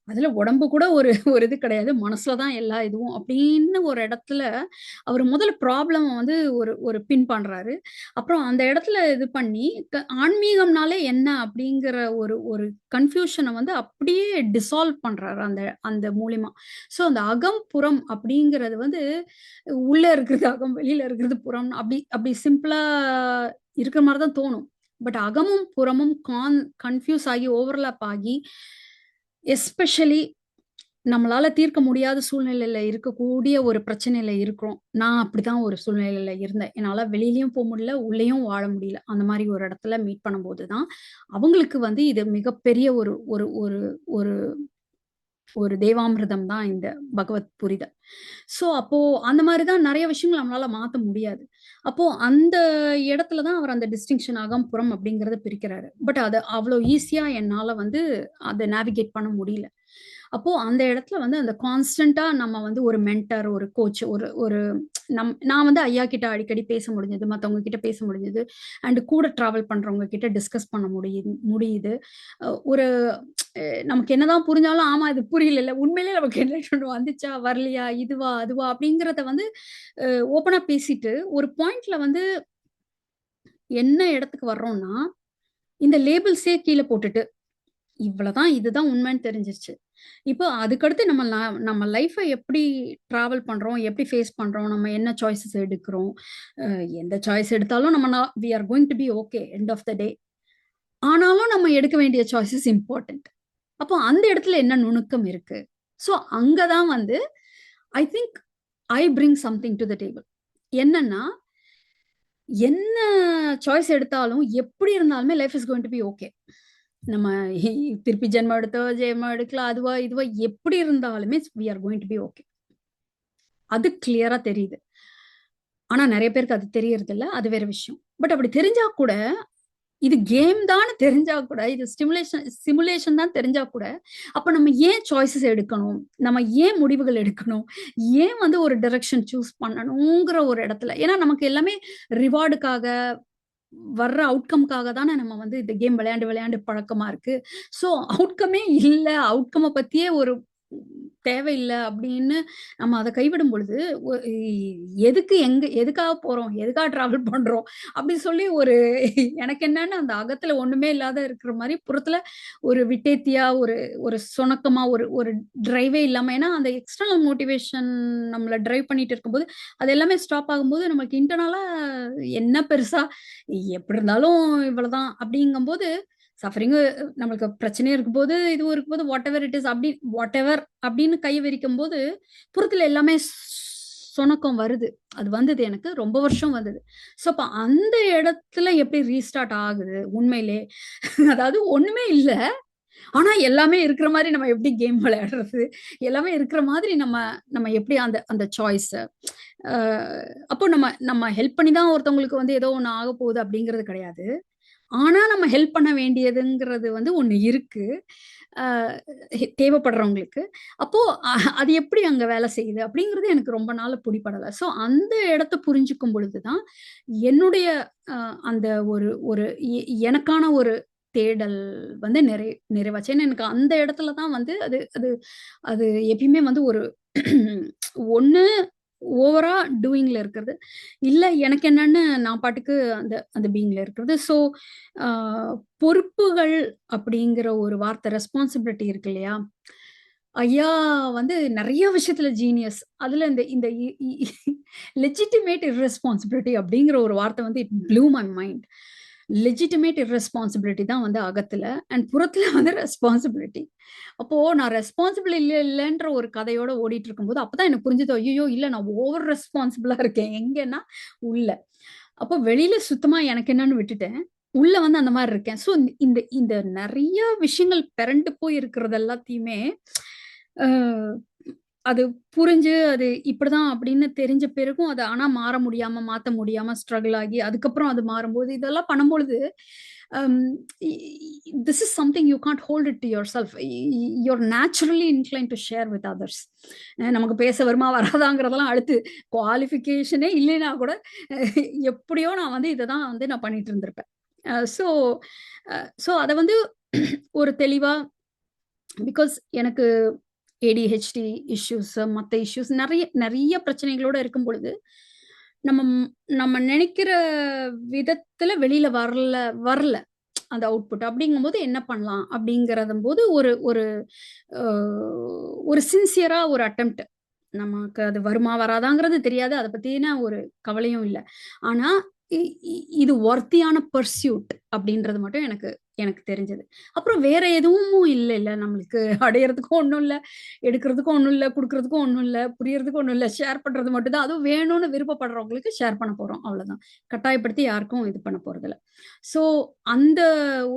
அதுல உடம்பு கூட ஒரு ஒரு இது கிடையாது. மனசுல தான் எல்லா இதுவும் அப்படின்னு ஒரு இடத்துல அவரு முதல்ல ப்ராப்ளம வந்து ஒரு ஒரு பின் பண்றாரு. அப்புறம் அந்த இடத்துல இது பண்ணி ஆன்மீகம்னாலே என்ன அப்படிங்கிற ஒரு ஒரு கன்ஃப்யூஷன வந்து அப்படியே டிசால்வ் பண்றாரு அந்த அந்த மூலியமா. ஸோ அந்த அகம், புறம் அப்படிங்கிறது வந்து உள்ள இருக்கிறது அகம், வெளியில இருக்கிறது புறம், அப்படி அப்படி சிம்பிளா இருக்கிற மாரி தான் தோணும். பட் அகமும், புறமும் கன்ஃப்யூஸ் ஆகி, ஓவர்லாப் ஆகி, எஸ்பெஷலி நம்மளால தீர்க்க முடியாத சூழ்நிலையில இருக்கக்கூடிய ஒரு பிரச்சனையில இருக்கிறோம். நான் அப்படித்தான் ஒரு சூழ்நிலையில இருந்தேன். என்னால வெளியிலயும் போ முடியல, உள்ளேயும் வாழ முடியல. அந்த மாரி ஒரு இடத்துல மீட் பண்ணும்போது தான், அவங்களுக்கு வந்து இது மிகப்பெரிய ஒரு ஒரு ஒரு ஒரு ஒரு தேவாமிர்தம் தான் இந்த பகவத் புரிதல். ஸோ அப்போ அந்த மாரி தான் நெறைய விஷயங்கள் நம்மளால மாத்த முடியாது. அப்போ அந்த இடத்துல தான் அவர் அந்த டிஸ்டிங்ஷன் அகம், புறம் அப்படிங்கிறத பிரிக்கிறாரு. பட் அத அவ்வளோ ஈஸியா என்னால வந்து அத நேவிகேட் பண்ண முடியல. அப்போ அந்த இடத்துல வந்து அந்த கான்ஸ்டன்ட்டா நம்ம வந்து ஒரு மென்டர், ஒரு கோச், ஒரு ஒரு நான் வந்து ஐயா கிட்ட அடிக்கடி பேச முடிஞ்சது. மத்தவங்க கிட்ட பேச முடிஞ்சது. அண்ட் கூட டிராவல் பண்றவங்க கிட்ட டிஸ்கஸ் பண்ண முடியுது. ஒரு நமக்கு என்னதான் புரிஞ்சாலும், ஆமா இது புரியலல்ல. உண்மையிலேயே நமக்கு என்லைட்மென்ட் வந்துச்சா? வரலையா? இதுவா? அதுவா? அப்படிங்கிறத வந்து ஓப்பனா பேசிட்டு, ஒரு பாயிண்ட்ல வந்து என்ன இடத்துக்கு வர்றோம்னா, இந்த லேபிள்ஸே கீழ போட்டுட்டு, இவ்வளதான், இதுதான் உண்மைன்னு தெரிஞ்சிருச்சு. இப்போ அதுக்கடுத்து நம்ம லைஃப எப்படி டிராவல் பண்றோம்? எப்படி ஃபேஸ் பண்றோம்? நம்ம என்ன சாய்ஸஸ் எடுக்கிறோம்? எந்த சாய்ஸ் எடுத்தாலும் we are going to be okay end of the day. ஆனாலும் நம்ம எடுக்க வேண்டிய சாய்ஸஸ் இம்பார்ட்டன்ட். அப்போ அந்த இடத்துல என்ன நுணுக்கம் இருக்கு? ஸோ அங்க தான் வந்து I think I bring something to the table. என்னன்னா, என்ன சாய்ஸ் எடுத்தாலும், எப்படி இருந்தாலுமே life is going to be okay. நம்ம திருப்பி ஜென்மம் எடுத்தோ, ஜென்மம் எடுக்கலாம். அதுவா, இதுவா எப்படி இருந்தாலுமே we are going to be okay. அது கிளியரா தெரியுது. ஆனா நெறைய பேருக்கு அது தெரியறதில்ல. அது வேற விஷயம். பட் அப்படி தெரிஞ்சா கூட இது கேம் தான் தெரிஞ்சா கூட, இது சிமுலேஷன் தான் தெரிஞ்சா கூட, அப்ப நம்ம ஏன் சாய்ஸஸ் எடுக்கணும்? நம்ம ஏன் முடிவுகள் எடுக்கணும்? ஏன் வந்து ஒரு டைரக்ஷன் சூஸ் பண்ணணுங்கிற ஒரு இடத்துல ஏன்னா நமக்கு எல்லாமே ரிவார்டுக்காக, வர்ற அவுட்கம்க்காக தானே நம்ம வந்து இந்த கேம் விளையாண்டு, விளையாண்டு பழக்கமா இருக்கு. ஸோ அவுட்கமே இல்ல. அவுட்கம பத்தியே ஒரு தேவையில்ல அப்படின்னு நம்ம அத கைவிடும் பொழுது, ஒ இ எதுக்கு எதுக்காக போறோம்? எதுக்காக டிராவல் பண்றோம்? அப்படி சொல்லி ஒரு எனக்கு என்னன்னா, அந்த அகத்துல ஒண்ணுமே இல்லாத இருக்கிற மாரி, புறத்துல ஒரு விட்டேத்தியா, ஒரு ஒரு சொணக்கமா, ஒரு ஒரு டிரைவே இல்லாம ஏன்னா அந்த எக்ஸ்டர்னல் மோட்டிவேஷன் நம்மள டிரைவ் பண்ணிட்டு இருக்கும்போது, அது எல்லாமே ஸ்டாப் ஆகும்போது, நமக்கு இன்டர்னலா என்ன பெருசா எப்படி இருந்தாலும் இவ்வளதான் அப்படிங்கும்போது, சஃபரிங்கு நம்மளுக்கு பிரச்சனையும் இருக்கும்போது, இதுவும் இருக்கும்போது, வாட்டெவர் இட் இஸ் வாட்டெவர் அப்படின்னு கை விரிக்கும்போது, புறத்துல எல்லாமே சொணக்கம் வருது. அது வந்தது எனக்கு. ரொம்ப வருஷம் வந்தது. ஸோ, அப்ப அந்த இடத்துல எப்படி ரீஸ்டார்ட் ஆகுது உண்மையிலே? அதாவது ஒண்ணுமே இல்ல. ஆனா எல்லாமே இருக்கிற மாரி நம்ம எப்படி கேம் விளையாடுறது? எல்லாமே இருக்கிற மாதிரி நம்ம நம்ம எப்படி அந்த அந்த சாய்ஸ அ அப்போ நம்ம நம்ம ஹெல்ப் பண்ணி தான் ஒருத்தவங்களுக்கு வந்து ஏதோ ஒண்ணு ஆகப்போகுது அப்படிங்கிறது கிடையாது. ஆனா நம்ம ஹெல்ப் பண்ண வேண்டியதுங்கிறது வந்து ஒண்ணு இருக்கு. அ தேவைப்படுறவங்களுக்கு. அப்போ அ அது எப்படி அங்க வேலை செய்யுது அப்படிங்கிறது எனக்கு ரொம்ப நாளா புடிபடல. ஸோ அந்த இடத்த புரிஞ்சுக்கும் பொழுது தான், என்னுடைய அ அந்த ஒரு ஒரு எனக்கான ஒரு தேடல் வந்து நிறைவாச்சு. ஏன்னா எனக்கு அந்த இடத்துல தான் வந்து அது அது அது எப்பயுமே வந்து ஒரு ஒண்ணு ஓவரா டூயிங்ல இருக்கிறது. இல்ல எனக்கு என்னன்னு நான் பாட்டுக்கு அந்த அந்த பீயிங்ல இருக்கிறது. ஸோ அ பொறுப்புகள் அப்படிங்கிற ஒரு வார்த்தை ரெஸ்பான்சிபிலிட்டி இருக்கு இல்லையா? ஐயா வந்து நெறைய விஷயத்துல ஜீனியஸ். அதுல இந்த இந்த இ இ லெஜிட்டிமேட் இர்ரெஸ்பான்சிபிலிட்டி அப்படிங்கிற ஒரு வார்த்தை வந்து it blew my mind. Legitimate irresponsibility தான் வந்து அகத்துல. அண்ட் புறத்துல வந்து ரெஸ்பான்சிபிலிட்டி. அப்போ நான் ரெஸ்பான்சிபிள் இல்லன்ற ஒரு கதையோட ஓடிட்டு இருக்கும்போது, அப்பதான் எனக்கு புரிஞ்சது. ஐய்யயோ! இல்ல நான் ஓவர் ரெஸ்பான்சிபிளா இருக்கேன். எங்கன்னா, உள்ள. அப்போ வெளியில சுத்தமா எனக்கு என்னன்னு விட்டுட்டேன். உள்ள வந்து அந்த மாரி இருக்கேன். ஸோ இந்த இந்த நெறைய விஷயங்கள் பெரண்டு போய் இருக்கிறது எல்லாத்தையுமே, அ அது புரிஞ்சு, அது இப்படிதான் அப்படின்னு தெரிஞ்ச பிறகும், அது ஆனா மாற முடியாம, மாத்த முடியாம ஸ்ட்ரகிள் ஆகி, அதுக்கப்புறம் அது மாறும்போது, இதெல்லாம் பண்ணும்பொழுது, அம் இ this is something you can't hold it to yourself. You are naturally inclined to share with others. நமக்கு பேச வருமா, வராதாங்கிறதெல்லாம் அடுத்து. குவாலிஃபிகேஷனே இல்லைன்னா கூட, எப்படியோ நான் வந்து இத தான் வந்து நான் பண்ணிட்டு இருந்திருப்பேன். அ ஸோ ஸோ அத வந்து ஒரு தெளிவா பிகாஸ் எனக்கு ஏடிஹெச்டி இஷ்யூஸ், மத்த இஷ்யூஸ் நெறைய நெறைய பிரச்சனைகளோட இருக்கும் பொழுது, நம்ம நம்ம நெனைக்கிற விதத்துல வெளியில வரல. அந்த அவுட்புட். அப்படிங்கும்போது என்ன பண்ணலாம்? அப்படிங்கிறதும்போது ஒரு ஒரு அ ஒரு சின்சியரா ஒரு அட்டெம்ப்ட். நமக்கு அது வருமா? வராதாங்கிறது தெரியாது. அத பத்தின ஒரு கவலையும் இல்ல. ஆனா, இ இ இது வொர்த்தியான பர்ஸ்யூட் அப்படின்றது மட்டும் எனக்கு எனக்கு தெரிஞ்சது. அப்புறம் வேற எதுவும் இல்லல்ல நம்மளுக்கு. அடையறதுக்கும் ஒண்ணும் இல்ல, எடுக்கிறதுக்கும் ஒண்ணும் இல்ல, குடுக்குறதுக்கும் ஒண்ணும் இல்ல, புரியறதுக்கும் ஒண்ணும் இல்ல. ஷேர் பண்றது மட்டும் தான். அதுவும் வேணும்னு விருப்பப்படுறவங்களுக்கு ஷேர் பண்ண போறோம். அவ்வளோதான். கட்டாயப்படுத்தி யாருக்கும் இது பண்ண போறதில்ல. ஸோ அந்த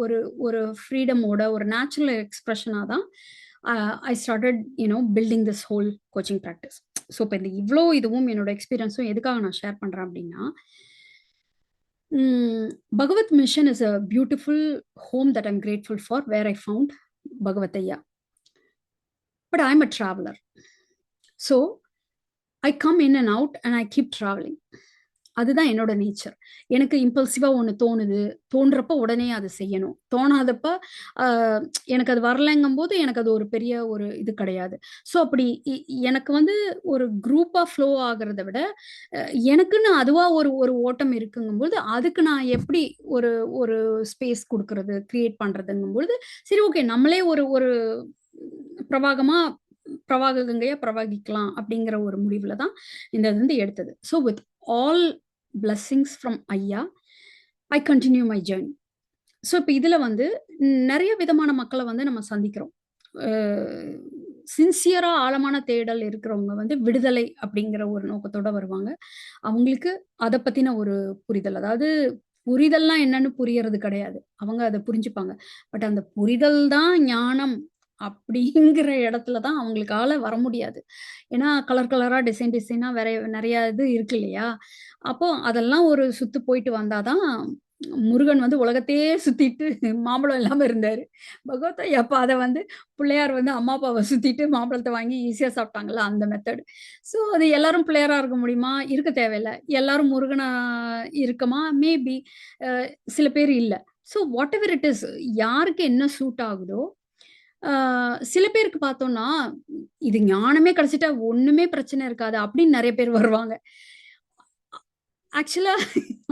ஒரு ஒரு ஃப்ரீடமோட ஒரு நேச்சுரல் எக்ஸ்பிரஷனா தான் I started building this whole coaching practice. So இப்ப இந்த இவ்ளோ இதுவும் என்னோட எக்ஸ்பீரியன்ஸும் எதுக்காக நான் ஷேர் பண்றேன் அப்டின்னா, Bhagavat mission is a beautiful home that I'm grateful for where I found Bhagavat ஐயா. But I am a traveller. So I come in and out and I keep travelling. அதுதான் என்னோட நேச்சர். எனக்கு இம்பல்சிவா ஒண்ணு தோணுது. தோன்றப்ப உடனே அத செய்யணும். தோணாதப்ப அ எனக்கு அது வரலங்கும்போது, எனக்கு அது ஒரு பெரிய ஒரு இது கிடையாது. ஸோ அப்படி எனக்கு வந்து ஒரு குரூப்பா ஃப்ளோ ஆகுறத விட, அ எனக்குன்னு அதுவா ஒரு ஒரு ஓட்டம் இருக்குங்கும்போது, அதுக்கு நான் எப்படி ஒரு ஒரு ஸ்பேஸ் குடுக்குறது, கிரியேட் பண்றதுங்கும்பொழுது, சரி ஓகே நம்மளே ஒரு ஒரு பிரவாகமா பிரவாக கங்கையா பிரவகிக்கலாம் அப்படிங்கிற ஒரு முடிவுல தான் இந்த இது வந்து எடுத்தது. So with all blessings from ஐயா, ஐ கன்டின்யூ மை ஜர்னி. ஸோ இப்ப இதுல வந்து நெறைய விதமான மக்கள வந்து நம்ம சந்திக்கிறோம். அ சின்சியரா ஆழமான தேடல் இருக்கிறவங்க வந்து விடுதலை அப்படிங்கிற ஒரு நோக்கத்தோட வருவாங்க. அவங்களுக்கு அத பத்தின ஒரு புரிதல். அதாவது புரிதல்னா என்னன்னு புரியறது கிடையாது. அவங்க அத புரிஞ்சுப்பாங்க. பட் அந்த புரிதல் தான் ஞானம் அப்படிங்கிற இடத்துல தான் அவங்களுக்கால வர முடியாது. ஏன்னா கலர் கலரா, டிசைன் டிசைனா வேற நெறைய இது இருக்கு இல்லையா? அப்போ அதெல்லாம் ஒரு சுத்து போயிட்டு வந்தா தான் முருகன் வந்து உலகத்தையே சுத்திட்டு மாம்பழம் இல்லாம இருந்தாரு. பகவத் ஐயா அப்ப அத வந்து பிள்ளையார் வந்து அம்மா, அப்பாவ சுத்திட்டு மாம்பழத்த வாங்கி ஈஸியா சாப்பிட்டாங்கல்ல, அந்த மெத்தட். ஸோ அது எல்லாரும் பிள்ளையாரா இருக்க முடியுமா? இருக்க தேவையில்ல. எல்லாரும் முருகனா இருக்கமா? மேபி. அ சில பேர் இல்ல. So what ever it is யாருக்கு என்ன சூட் ஆகுதோ, ஆ சில பேருக்கு பார்த்தோம்னா, இது ஞானமே கிடைச்சுட்டா ஒண்ணுமே பிரச்சனை இருக்காது அப்படின்னு நெறைய பேர் வருவாங்க. ஆக்சுவலா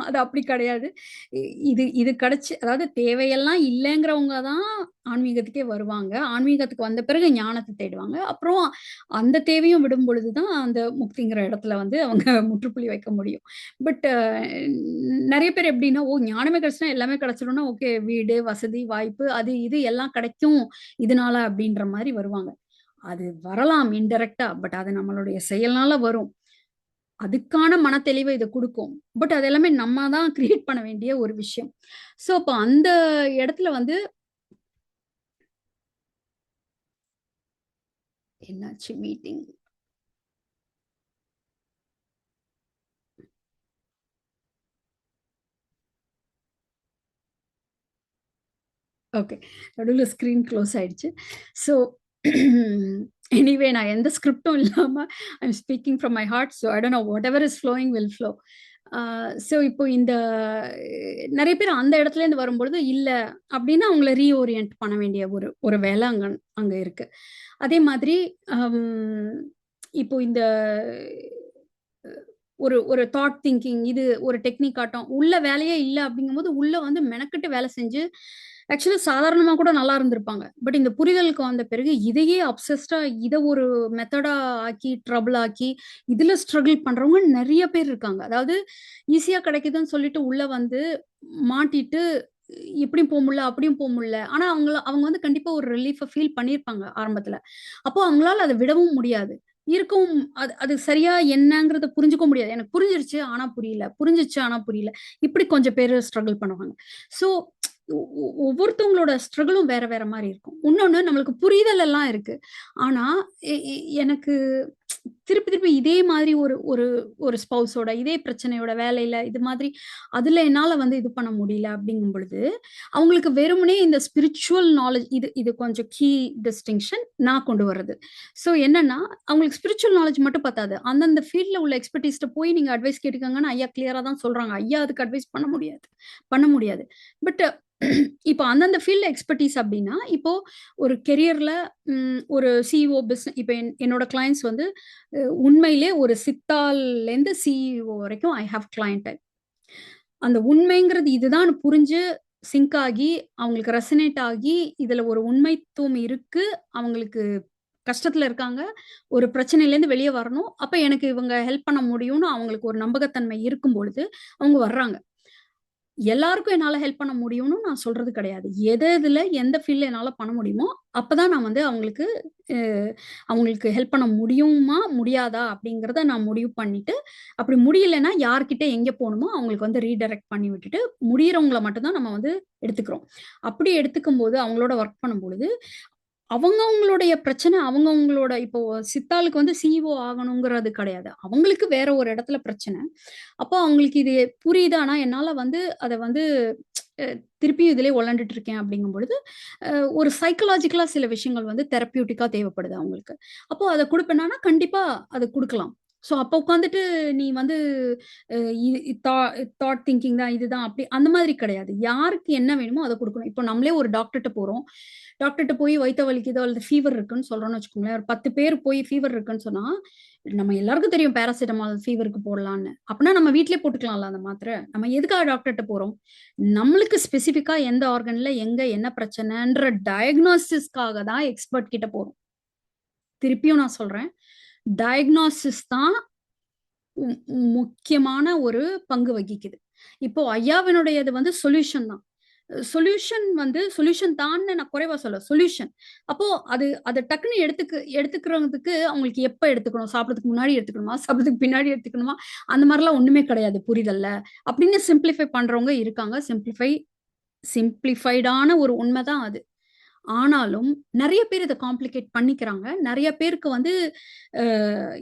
அது அப்படி கிடையாது. இ இது இது கிடைச்சு அதாவது தேவையெல்லாம் இல்லங்கிறவங்க தான் ஆன்மீகத்துக்கே வருவாங்க. ஆன்மீகத்துக்கு வந்த பிறகு ஞானத்த தேடுவாங்க. அப்புறம் அந்த தேவையும் விடும் பொழுது தான் அந்த முக்திங்கிற இடத்துல வந்து அவங்க முற்றுப்புள்ளி வைக்க முடியும். பட் நெறைய பேர் எப்படின்னா, ஓ! ஞானமே கிடைச்சுட்டா எல்லாமே கிடைச்சிடும்னா, ஓகே வீடு, வசதி, வாய்ப்பு அது இது எல்லாம் கிடைக்கும் இதனால அப்படின்ற மாரி வருவாங்க. அது வரலாம் இன்டைரக்ட்டா. பட் அது நம்மளுடைய செயல்னால வரும். அதுக்கான மனத்தெளிவ இது குடுக்கும். பட் அது எல்லாமே நம்ம தான் கிரியேட் பண்ண வேண்டிய ஒரு விஷயம். ஸோ, அப்ப அந்த இடத்துல வந்து என்னாச்சு மீட்டிங். ஓகே. நடுவுல ஸ்க்ரீன் க்ளோஸ் ஆயிடுச்சு. ஸோ எனிவே நான் எந்த ஸ்கிரிப்டும் இல்லாம I am speaking from my heart. So I don't know whatever is flowing will flow. So இப்போ இந்த நெறைய பேர் அந்த இடத்துலேருந்து வரும்பொழுது, இல்ல அப்டின்னா அவங்கள ரீஓரியன்ட் பண்ண வேண்டிய ஒரு ஒரு வேல அங்க இருக்கு. அதே மாதிரி அம் இப்போ இந்த ஒரு ஒரு தாட் திங்கிங் இது ஒரு டெக்னிக் ஆட்டம். உள்ள வேலையே இல்ல அப்டிங்கும்போது, உள்ள வந்து மெனக்கெட்டு வேல செஞ்சு, ஆக்சுவலா சாதாரணமா கூட நல்லா இருந்திருப்பாங்க. பட் இந்த புரிதலுக்கு வந்த பிறகு இதையே அப்சஸ்டா இத ஒரு மெத்தடா ஆக்கி, ட்ரபிள் ஆக்கி, இதுல ஸ்ட்ரகிள் பண்றவங்க நெறைய பேர் இருக்காங்க. அதாவது ஈஸியா கிடைக்குதுன்னு சொல்லிட்டு உள்ள வந்து மாட்டிட்டு, இப்படியும் போ முடில, அப்படியும் போ முடில. ஆனா அவங்க வந்து கண்டிப்பா ஒரு ரிலீஃப ஃபீல் பண்ணியிருப்பாங்க ஆரம்பத்துல. அப்போ அவங்களால அத விடவும் முடியாது. இருக்கவும் அது அது சரியா என்னங்கிறத புரிஞ்சுக்க முடியாது. எனக்கு புரிஞ்சிருச்சு, ஆனா புரியல. புரிஞ்சுச்சு, ஆனா புரியல. இப்படி கொஞ்சம் பேரு ஸ்ட்ரகிள் பண்ணுவாங்க. ஸோ ஒவ்வொருத்தவங்களோட ஸ்ட்ரகிளும் வேற வேற மாரி இருக்கும். இன்னொன்னு நம்மளுக்கு புரிதல் எல்லாம் இருக்கு. ஆனா, எ எ எனக்கு திருப்பி திருப்பி இதே மாதிரி ஒரு ஒரு ஒரு ஸ்பவுஸோட இதே பிரச்சனையோட வேலையில இது மாதிரி அதுல என்னால வந்து இது பண்ண முடியல அப்படிங்கும் பொழுது, அவங்களுக்கு வெறுமனே இந்த ஸ்பிரிச்சுவல் நாலேட்ஜ் இது இது கொஞ்சம் கீ டிஸ்டிங்ஷன் நான் கொண்டு வர்றது. ஸோ என்னன்னா, அவங்களுக்கு ஸ்பிரிச்சுவல் நாலேட்ஜ் மட்டும் பத்தாது. அந்தந்த ஃபீல்ட்ல உள்ள எக்ஸ்பெர்டீஸ்ட்ட போய் நீங்க அட்வைஸ் கேட்டுக்கங்கன்னு ஐயா கிளியரா தான் சொல்றாங்க. ஐயா அதுக்கு அட்வைஸ் பண்ண முடியாது. பண்ண முடியாது. பட் இப்போ அந்தந்த ஃபீல்ட்ல எக்ஸ்பெர்டீஸ் அப்டின்னா, இப்போ ஒரு கெரியர்ல ஒரு சிஇஓ இப்ப என்னோட கிளையண்ட்ஸ் வந்து உண்மையிலே ஒரு சித்தால்லேருந்து சிஇஓ வரைக்கும் ஐ ஹேவ் கிளையன்டல். அந்த உண்மைங்கிறது இதுதான்னு புரிஞ்சு, சிங்க் ஆகி, அவங்களுக்கு ரெசனேட் ஆகி, இதுல ஒரு உண்மைத்துவம் இருக்கு. அவங்களுக்கு கஷ்டத்துல இருக்காங்க. ஒரு பிரச்சனையிலேருந்து வெளிய வரணும். அப்ப எனக்கு இவங்க ஹெல்ப் பண்ண முடியும்னு அவங்களுக்கு ஒரு நம்பகத்தன்மை இருக்கும் பொழுது, அவங்க வர்றாங்க. எல்லாருக்கும் என்னால ஹெல்ப் பண்ண முடியும்னு நான் சொல்றது கிடையாது. எதுல எந்த ஃபீல்ட்ல என்னால பண்ண முடியுமோ, அப்பதான் நான் வந்து அவங்களுக்கு அ அவங்களுக்கு ஹெல்ப் பண்ண முடியுமா? முடியாதா? அப்படிங்கிறத நான் முடிவு பண்ணிட்டு, அப்படி முடியலன்னா யார்கிட்ட எங்க போணுமோ அவங்களுக்கு வந்து ரீடைரக்ட் பண்ணி விட்டுட்டு, முடியறவங்கள மட்டும் தான் நம்ம வந்து எடுத்துக்கிறோம். அப்படி எடுத்துக்கும்போது அவங்களோட ஒர்க் பண்ணும்பொழுது அவங்கவங்களுடைய பிரச்சனை அவங்கவங்களோட இப்போ சித்தாளுக்கு வந்து சிஇஓ ஆகணுங்கிறது கிடையாது. அவங்களுக்கு வேற ஒரு இடத்துல பிரச்சனை. அப்போ அவங்களுக்கு இது புரியுது. ஆனா என்னால வந்து அத வந்து அ திருப்பியும் இதிலயே உழண்டுட்டு இருக்கேன் அப்படிங்கும் பொழுது, அ ஒரு சைக்காலஜிக்கலா சில விஷயங்கள் வந்து தெரப்யூட்டிக்கா தேவைப்படுது அவங்களுக்கு. அப்போ அத குடுப்பேனான்னா, கண்டிப்பா அத குடுக்கலாம். ஸோ அப்போ உட்காந்துட்டு நீ வந்து அ இ தா தாட் திங்கிங் தான் இதுதான் அப்படி அந்த மாதிரி கிடையாது. யாருக்கு என்ன வேணுமோ அத குடுக்கணும். இப்போ நம்மளே ஒரு டாக்டர்ட்ட போறோம். டாக்டர்ட்ட போய் வயித்த வலிக்குதோ அல்லது ஃபீவர் இருக்குன்னு சொல்றோம்னு வச்சுக்கோங்களேன். ஒரு 10 பேர் போய் ஃபீவர் இருக்குன்னு சொன்னா, நம்ம எல்லாருக்கும் தெரியும் பேராசிட்டமால் ஃபீவருக்கு போடலான்னு. அப்பன்னா நம்ம வீட்லயே போட்டுக்கலாம்ல அந்த மாத்திரை. நம்ம எதுக்காக டாக்டர்ட்ட போறோம்? நம்மளுக்கு ஸ்பெசிஃபிக்கா எந்த ஆர்கன்ல எங்க என்ன பிரச்சனைன்ற டயக்னோசிஸ்க்காக தான் எக்ஸ்பர்ட் கிட்ட போறோம். திருப்பியும் நான் சொல்றேன். டயக்னோசிஸ் தான் ம் முக்கியமான ஒரு பங்கு வகிக்குது. இப்போ ஐயாவினுடையது வந்து சொல்யூஷன் தான். சொல்யூஷன் தான்னு நான் குறைவா சொல்லல. சொல்யூஷன். அப்போ அது டக்குன்னு எடுத்துக்கிறதுக்கு அவங்களுக்கு எப்ப எடுத்துக்கணும்? சாப்பிடறதுக்கு முன்னாடி எடுத்துக்கணுமா? சாப்பிடறதுக்கு பின்னாடி எடுத்துக்கணுமா? அந்த மாரிலாம் ஒண்ணுமே கிடையாது புரிதல்ல. அப்படின்னு சிம்ப்ளிஃபை பண்றவங்க இருக்காங்க. சிம்ப்ளிஃபைடான ஒரு உண்ம தான் அது. ஆனாலும் நெறைய பேர் இத காம்ப்ளிகேட் பண்ணிக்கிறாங்க. நெறைய பேருக்கு வந்து அ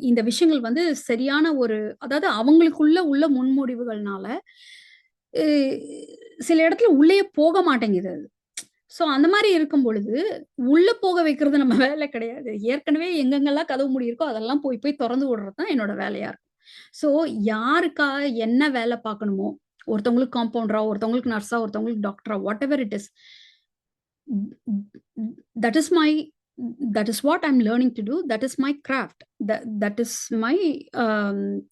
இந்த விஷயங்கள் வந்து சரியான ஒரு அதாவது அவங்களுக்குள்ள உள்ள முன்முடிவுகள்னால, அ சில இடத்துல உள்ளேயே போக மாட்டேங்குது அது. ஸோ அந்த மாரி இருக்கும் பொழுது, உள்ள போக வைக்கிறது நம்ம வேலை கிடையாது. ஏற்கனவே எங்கெங்கெல்லாம் கதவு மூடியிருக்கோ, அதெல்லாம் போய் போய் தொறந்து விடுறது தான் என்னோட வேலையா இருக்கும். ஸோ யாருக்கா என்ன வேலை பார்க்கணுமோ, ஒருத்தவங்களுக்கு காம்பவுண்டரா, ஒருத்தவங்களுக்கு நர்ஸா, ஒருத்தவங்களுக்கு டாக்டரா, what ever it is. That is my that is what I'm learning to do. That is my craft. That is my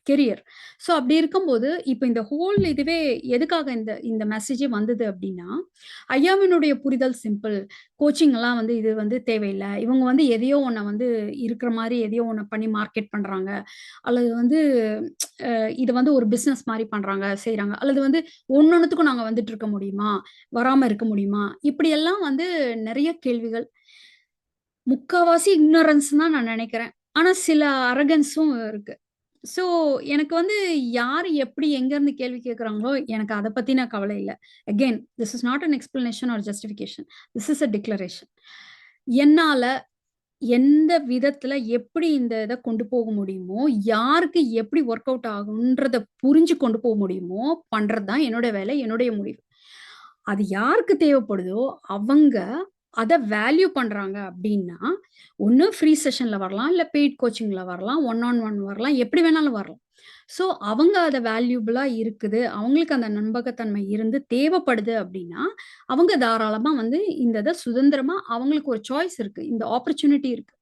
career. So அப்படி இருக்கும்போது, இப்ப இந்த ஹோல் இதுவே எதுக்காக இந்த இந்த மெசேஜே வந்தது அப்படின்னா, ஐயாவினுடைய புரிதல் சிம்பிள். கோச்சிங்லாம் வந்து இது வந்து தேவையில்ல. இவங்க வந்து எதையோ ஒண்ண வந்து இருக்கிற மாரி எதையோ ஒண்ண பண்ணி மார்க்கெட் பண்றாங்க. அல்லது வந்து இத வந்து ஒரு பிசினஸ் மாரி பண்றாங்க, செய்றாங்க. அல்லது வந்து ஒண்ணொண்ணுத்துக்கும் நாங்க வந்துட்டு இருக்க முடியுமா? வராம இருக்க முடியுமா? இப்படியெல்லாம் வந்து நெறைய கேள்விகள். முக்காவாசி இக்னோரன்ஸ் தான் நான் நெனைக்கிறேன். ஆனா சில அரகன்ஸும் இருக்கு. ஸோ எனக்கு வந்து யாரு எப்படி எங்கேருந்து கேள்வி கேட்குறாங்களோ, எனக்கு அத பத்தின கவலை இல்ல. Again this is not an explanation or justification. This is a declaration. என்னால எந்த விதத்துல எப்படி இந்த இத கொண்டு போக முடியுமோ, யாருக்கு எப்படி வொர்க் அவுட் ஆகும்ன்றத புரிஞ்சு கொண்டு போக முடியுமோ, பண்றது தான் என்னோட வேலை, என்னுடைய முடிவு. அது யாருக்கு தேவைப்படுதோ, அவங்க அத வேல்யூ பண்றாங்க அப்டின்னா, ஒண்ணு ஃப்ரீ செஷன்ல வரலாம், இல்ல பெய்ட் கோச்சிங்ல வரலாம், ஒன் ஆன் ஒன் வரலாம், எப்படி வேணாலும் வரலாம். ஸோ அவங்க அத வேல்யூபிளா இருக்குது, அவங்களுக்கு அந்த நம்பகத்தன்மை இருந்து தேவைப்படுது அப்டின்னா, அவங்க தாராளமா வந்து இந்த இத சுதந்திரமா அவங்களுக்கு ஒரு சாய்ஸ் இருக்கு. இந்த ஆப்பர்ச்சுனிட்டி இருக்கு.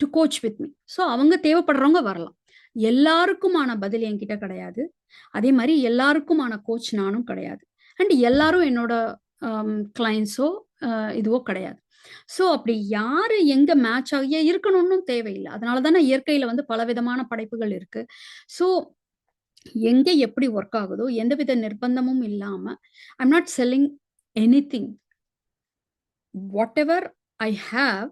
To coach with me. So அவங்க தேவைப்படுறவங்க வரலாம். எல்லாருக்குமான பதில் என்கிட்ட கிடையாது. அதே மாரி எல்லாருக்குமான கோச் நானும் கிடையாது. அண்ட் எல்லாரும் என்னோட கிளையண்ட்ஸோ இதுவோ கிடையாது. ஸோ அப்படி யாரு எங்க மேட்ச் ஆகி இருக்கணும்னும் தேவையில்ல. அதனால தானே இயற்கையில வந்து பலவிதமான படைப்புகள் இருக்கு. ஸோ எங்க எப்படி ஒர்க் ஆகுதோ, எந்தவித நிர்பந்தமும் இல்லாம, I'm not selling anything. Whatever I have,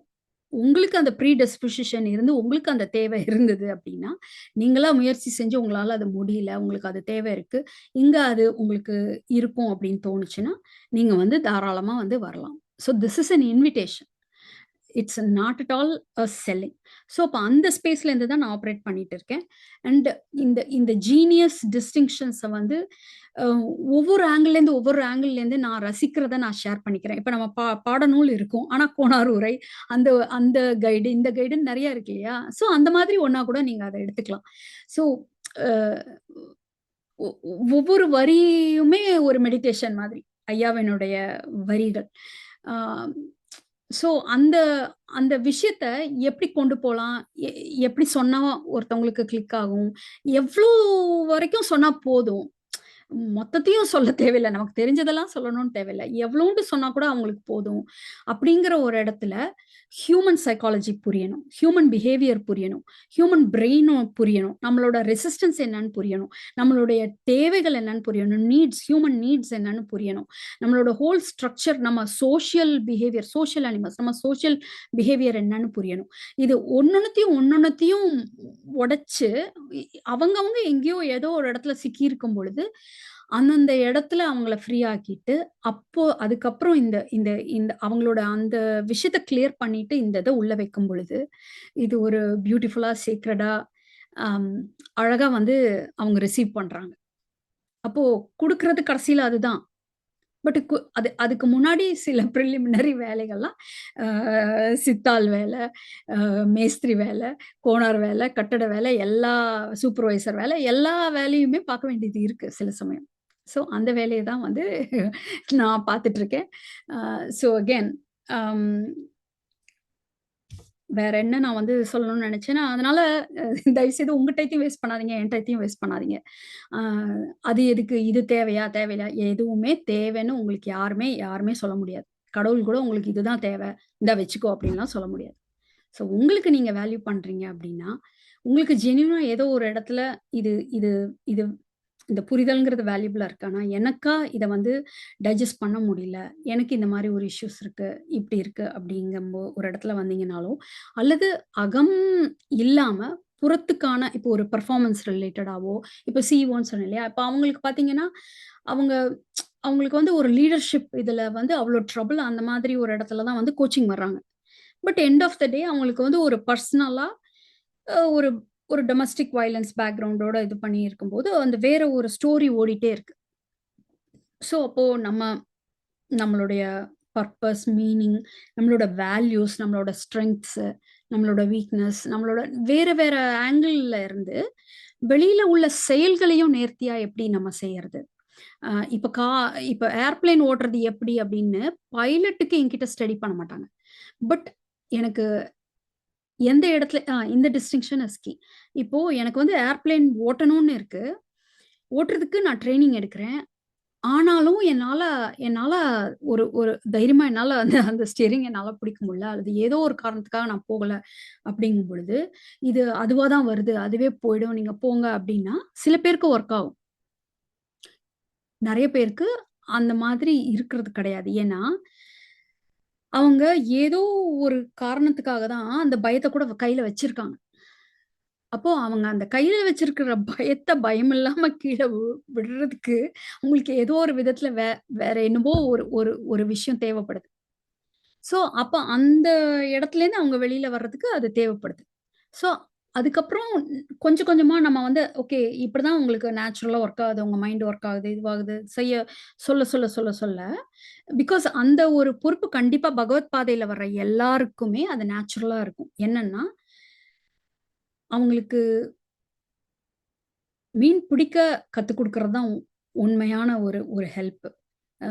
உங்களுக்கு அந்த ப்ரீடிஸ்பொசிஷன் இருந்து, உங்களுக்கு அந்த தேவை இருந்தது அப்படின்னா, நீங்களா முயற்சி செஞ்சு உங்களால அது முடியல, உங்களுக்கு அது தேவை இருக்கு. இங்க அது உங்களுக்கு இருக்கும் அப்படின்னு தோணுச்சுன்னா, நீங்க வந்து தாராளமா வந்து வரலாம். So this is an invitation. It's not at all a selling. So அப்ப அந்த ஸ்பேஸ்ல இருந்து தான் நான் ஆப்பரேட் பண்ணிட்டு இருக்கேன். அண்ட் இந்த இந்த ஜீனியஸ் டிஸ்டிங்ஷன்ஸ வந்து அ ஒவ்வொரு ஆங்கிள்லேருந்து நான் ரசிக்கிறத நான் ஷேர் பண்ணிக்கிறேன். இப்ப நம்ம பாடநூல் இருக்கும். ஆனா கோணார் உரை, அந்த அந்த கைடு, இந்த கைடுன்னு நெறைய இருக்கு இல்லையா? ஸோ அந்த மாதிரி ஒண்ணா கூட நீங்க அத எடுத்துக்கலாம். ஸோ அ ஒ ஒவ்வொரு வரியுமே ஒரு மெடிடேஷன் மாதிரி. ஐயாவினுடைய வரிகள். ஆ ஸோ அந்த அந்த விஷயத்த எப்படி கொண்டு போலாம்? எ எப்படி சொன்னா ஒருத்தவங்களுக்கு கிளிக் ஆகும்? எவ்ளோ வரைக்கும் சொன்னா போதும்? மொத்தத்தையும் சொல்ல தேவையில்ல. நமக்கு தெரிஞ்சதெல்லாம் சொல்லணும்னு தேவையில்ல. எவ்வளோண்டு சொன்னா கூட அவங்களுக்கு போதும். அப்படிங்கிற ஒரு இடத்துல ஹியூமன் சைக்காலஜி புரியணும். ஹியூமன் பிஹேவியர் புரியணும். ஹியூமன் பிரெயினும் புரியணும். நம்மளோட ரெசிஸ்டன்ஸ் என்னன்னு புரியணும். நம்மளுடைய தேவைகள் என்னன்னு புரியணும். ஹியூமன் நீட்ஸ் என்னன்னு புரியணும். நம்மளோட ஹோல் ஸ்ட்ரக்சர், நம்ம சோஷியல் பிஹேவியர், சோஷியல் அனிமல்ஸ், நம்ம சோஷியல் பிஹேவியர் என்னன்னு புரியணும். இது ஒன்னொன்னுத்தையும் உடைச்சு அவங்கவங்க எங்கேயோ ஏதோ ஒரு இடத்துல சிக்கியிருக்கும் பொழுது, அந்தந்த இடத்துல அவங்கள ஃப்ரீ ஆக்கிட்டு, அப்போ அதுக்கப்புறம் இந்த இந்த இந்த அவங்களோட அந்த விஷயத்த கிளியர் பண்ணிட்டு இந்த இத உள்ள வைக்கும் பொழுது, இது ஒரு பியூட்டிஃபுல்லா, சேக்ரெடா, அம் அழகா வந்து அவங்க ரிசீவ் பண்றாங்க. அப்போ குடுக்குறது கடைசியில அதுதான். பட் அதுக்கு முன்னாடி சில பிரிலிமினரி வேலைகள்லாம் அ சித்தாள் வேலை, மேஸ்திரி வேலை, கோனார் வேலை, கட்டட வேலை, எல்லா சூப்பர்வைசர் வேலை, எல்லா வேலையுமே பார்க்க வேண்டியது இருக்கு சில சமயம். ஸோ அந்த வேலைய தான் வந்து நான் பார்த்துட்டு இருக்கேன். ஸோ அகைன் அம் வேற என்ன நான் வந்து சொல்லணும்னு நெனச்சேன்னா, அதனால தயவுசெய்து உங்க டயத்தையும் வேஸ்ட் பண்ணாதீங்க. என் டயத்தையும் வேஸ்ட் பண்ணாதீங்க. அ அது எதுக்கு? இது தேவையா? தேவையில்லையா? எதுவுமே தேவைன்னு உங்களுக்கு யாருமே சொல்ல முடியாது. கடவுள் கூட உங்களுக்கு இதுதான் தேவை. இந்தா வச்சுக்கோ அப்டின்லாம் சொல்ல முடியாது. ஸோ உங்களுக்கு நீங்க வேல்யூ பண்றீங்க அப்டின்னா, உங்களுக்கு ஜென்யூனா ஏதோ ஒரு இடத்துல இது இது இது இந்த புரிதல்ங்கிறது வேல்யூபிளா இருக்கு. ஆனா எனக்கா இத வந்து டைஜஸ்ட் பண்ண முடியல. எனக்கு இந்த மாரி ஒரு இஷ்யூஸ் இருக்கு. இப்டி இருக்கு அப்டிங்கம்போ ஒரு இடத்துல வந்தீங்கனாலும், அல்லது அகம் இல்லாம புறத்துக்கான இப்போ ஒரு பெர்ஃபார்மன்ஸ் ரிலேட்டடாவோ, இப்போ சிஇஓன்னு சொன்னேன் இல்லையா? இப்ப அவங்களுக்கு பார்த்தீங்கன்னா, அவங்க அவங்களுக்கு வந்து ஒரு லீடர்ஷிப் இதுல வந்து அவ்ளோ ட்ரபிள் அந்த மாதிரி ஒரு இடத்துல தான் வந்து கோச்சிங் வர்றாங்க. பட் எண்ட் ஆஃப் த டே அவங்களுக்கு வந்து ஒரு பர்சனலா ஒரு ஒரு டொமஸ்டிக் வயலன்ஸ் பேக்கிரவுண்டோட இது பண்ணி இருக்கும்போது, அந்த வேற ஒரு ஸ்டோரி ஓடிட்டே இருக்கு. ஸோ அப்போ நம்மளுடைய பர்பஸ், மீனிங், நம்மளோட வேல்யூஸ், நம்மளோட ஸ்ட்ரெங்த்ஸ், நம்மளோட வீக்னஸ், நம்மளோட வேற வேற ஆங்கிள் இருந்து வெளியில உள்ள செயல்களையும் நேர்த்தியா எப்படி நம்ம செய்யறது. இப்ப இப்ப ஏர்பிளேன் ஓட்டுறது எப்படி அப்படின்னு பைலட்டுக்கு என்கிட்ட ஸ்டடி பண்ண மாட்டாங்க. பட் எனக்கு எந்த இடத்துல இந்த டிஸ்டிங்ஷன் இஸ் கீ. இப்போ எனக்கு வந்து ஏர்பிளேன் ஓட்டணும்னு இருக்கு. ஓட்டுறதுக்கு நான் ட்ரெய்னிங் எடுக்கிறேன். ஆனாலும் என்னால என்னால ஒரு ஒரு தைரியமா என்னால அந்த அந்த ஸ்டீயரிங் என்னால பிடிக்க முடியல. அல்லது ஏதோ ஒரு காரணத்துக்காக நான் போகல அப்படிங்கும் பொழுது, இது அதுவா தான் வருது. அதுவே போயிடும். நீங்க போங்க அப்படின்னா, சில பேருக்கு ஒர்க் ஆகும். நெறைய பேருக்கு அந்த மாதிரி இருக்கிறது கிடையாது. ஏன்னா, அவங்க ஏதோ ஒரு காரணத்துக்காக தான் அந்த பயத்த கூட கையில வச்சிருக்காங்க. அப்போ அவங்க அந்த கையில வச்சிருக்கிற பயத்த பயமில்லாம கீழ விடுறதுக்கு, அவங்களுக்கு ஏதோ ஒரு விதத்துல வேற என்னமோ ஒரு ஒரு ஒரு விஷயம் தேவைப்படுது. ஸோ, அப்ப அந்த இடத்துலேருந்து அவங்க வெளியில வர்றதுக்கு அது தேவைப்படுது. ஸோ, அதுக்கப்புறம் கொஞ்சம் கொஞ்சமா நம்ம வந்து ஓகே இப்படிதான் உங்களுக்கு நேச்சுரலா ஒர்க் ஆகுது. உங்க மைண்ட் ஒர்க் ஆகுது, இதுவாகுது. சொல்ல பிகாஸ் அந்த ஒரு பொறுப்பு கண்டிப்பா பகவத் பாதையில வர்ற எல்லாருக்குமே அது நேச்சுரலா இருக்கும். என்னன்னா, அவங்களுக்கு மீன் பிடிக்க கத்துக் குடுக்குறது தான் உண்மையான ஒரு ஒரு ஹெல்ப். அ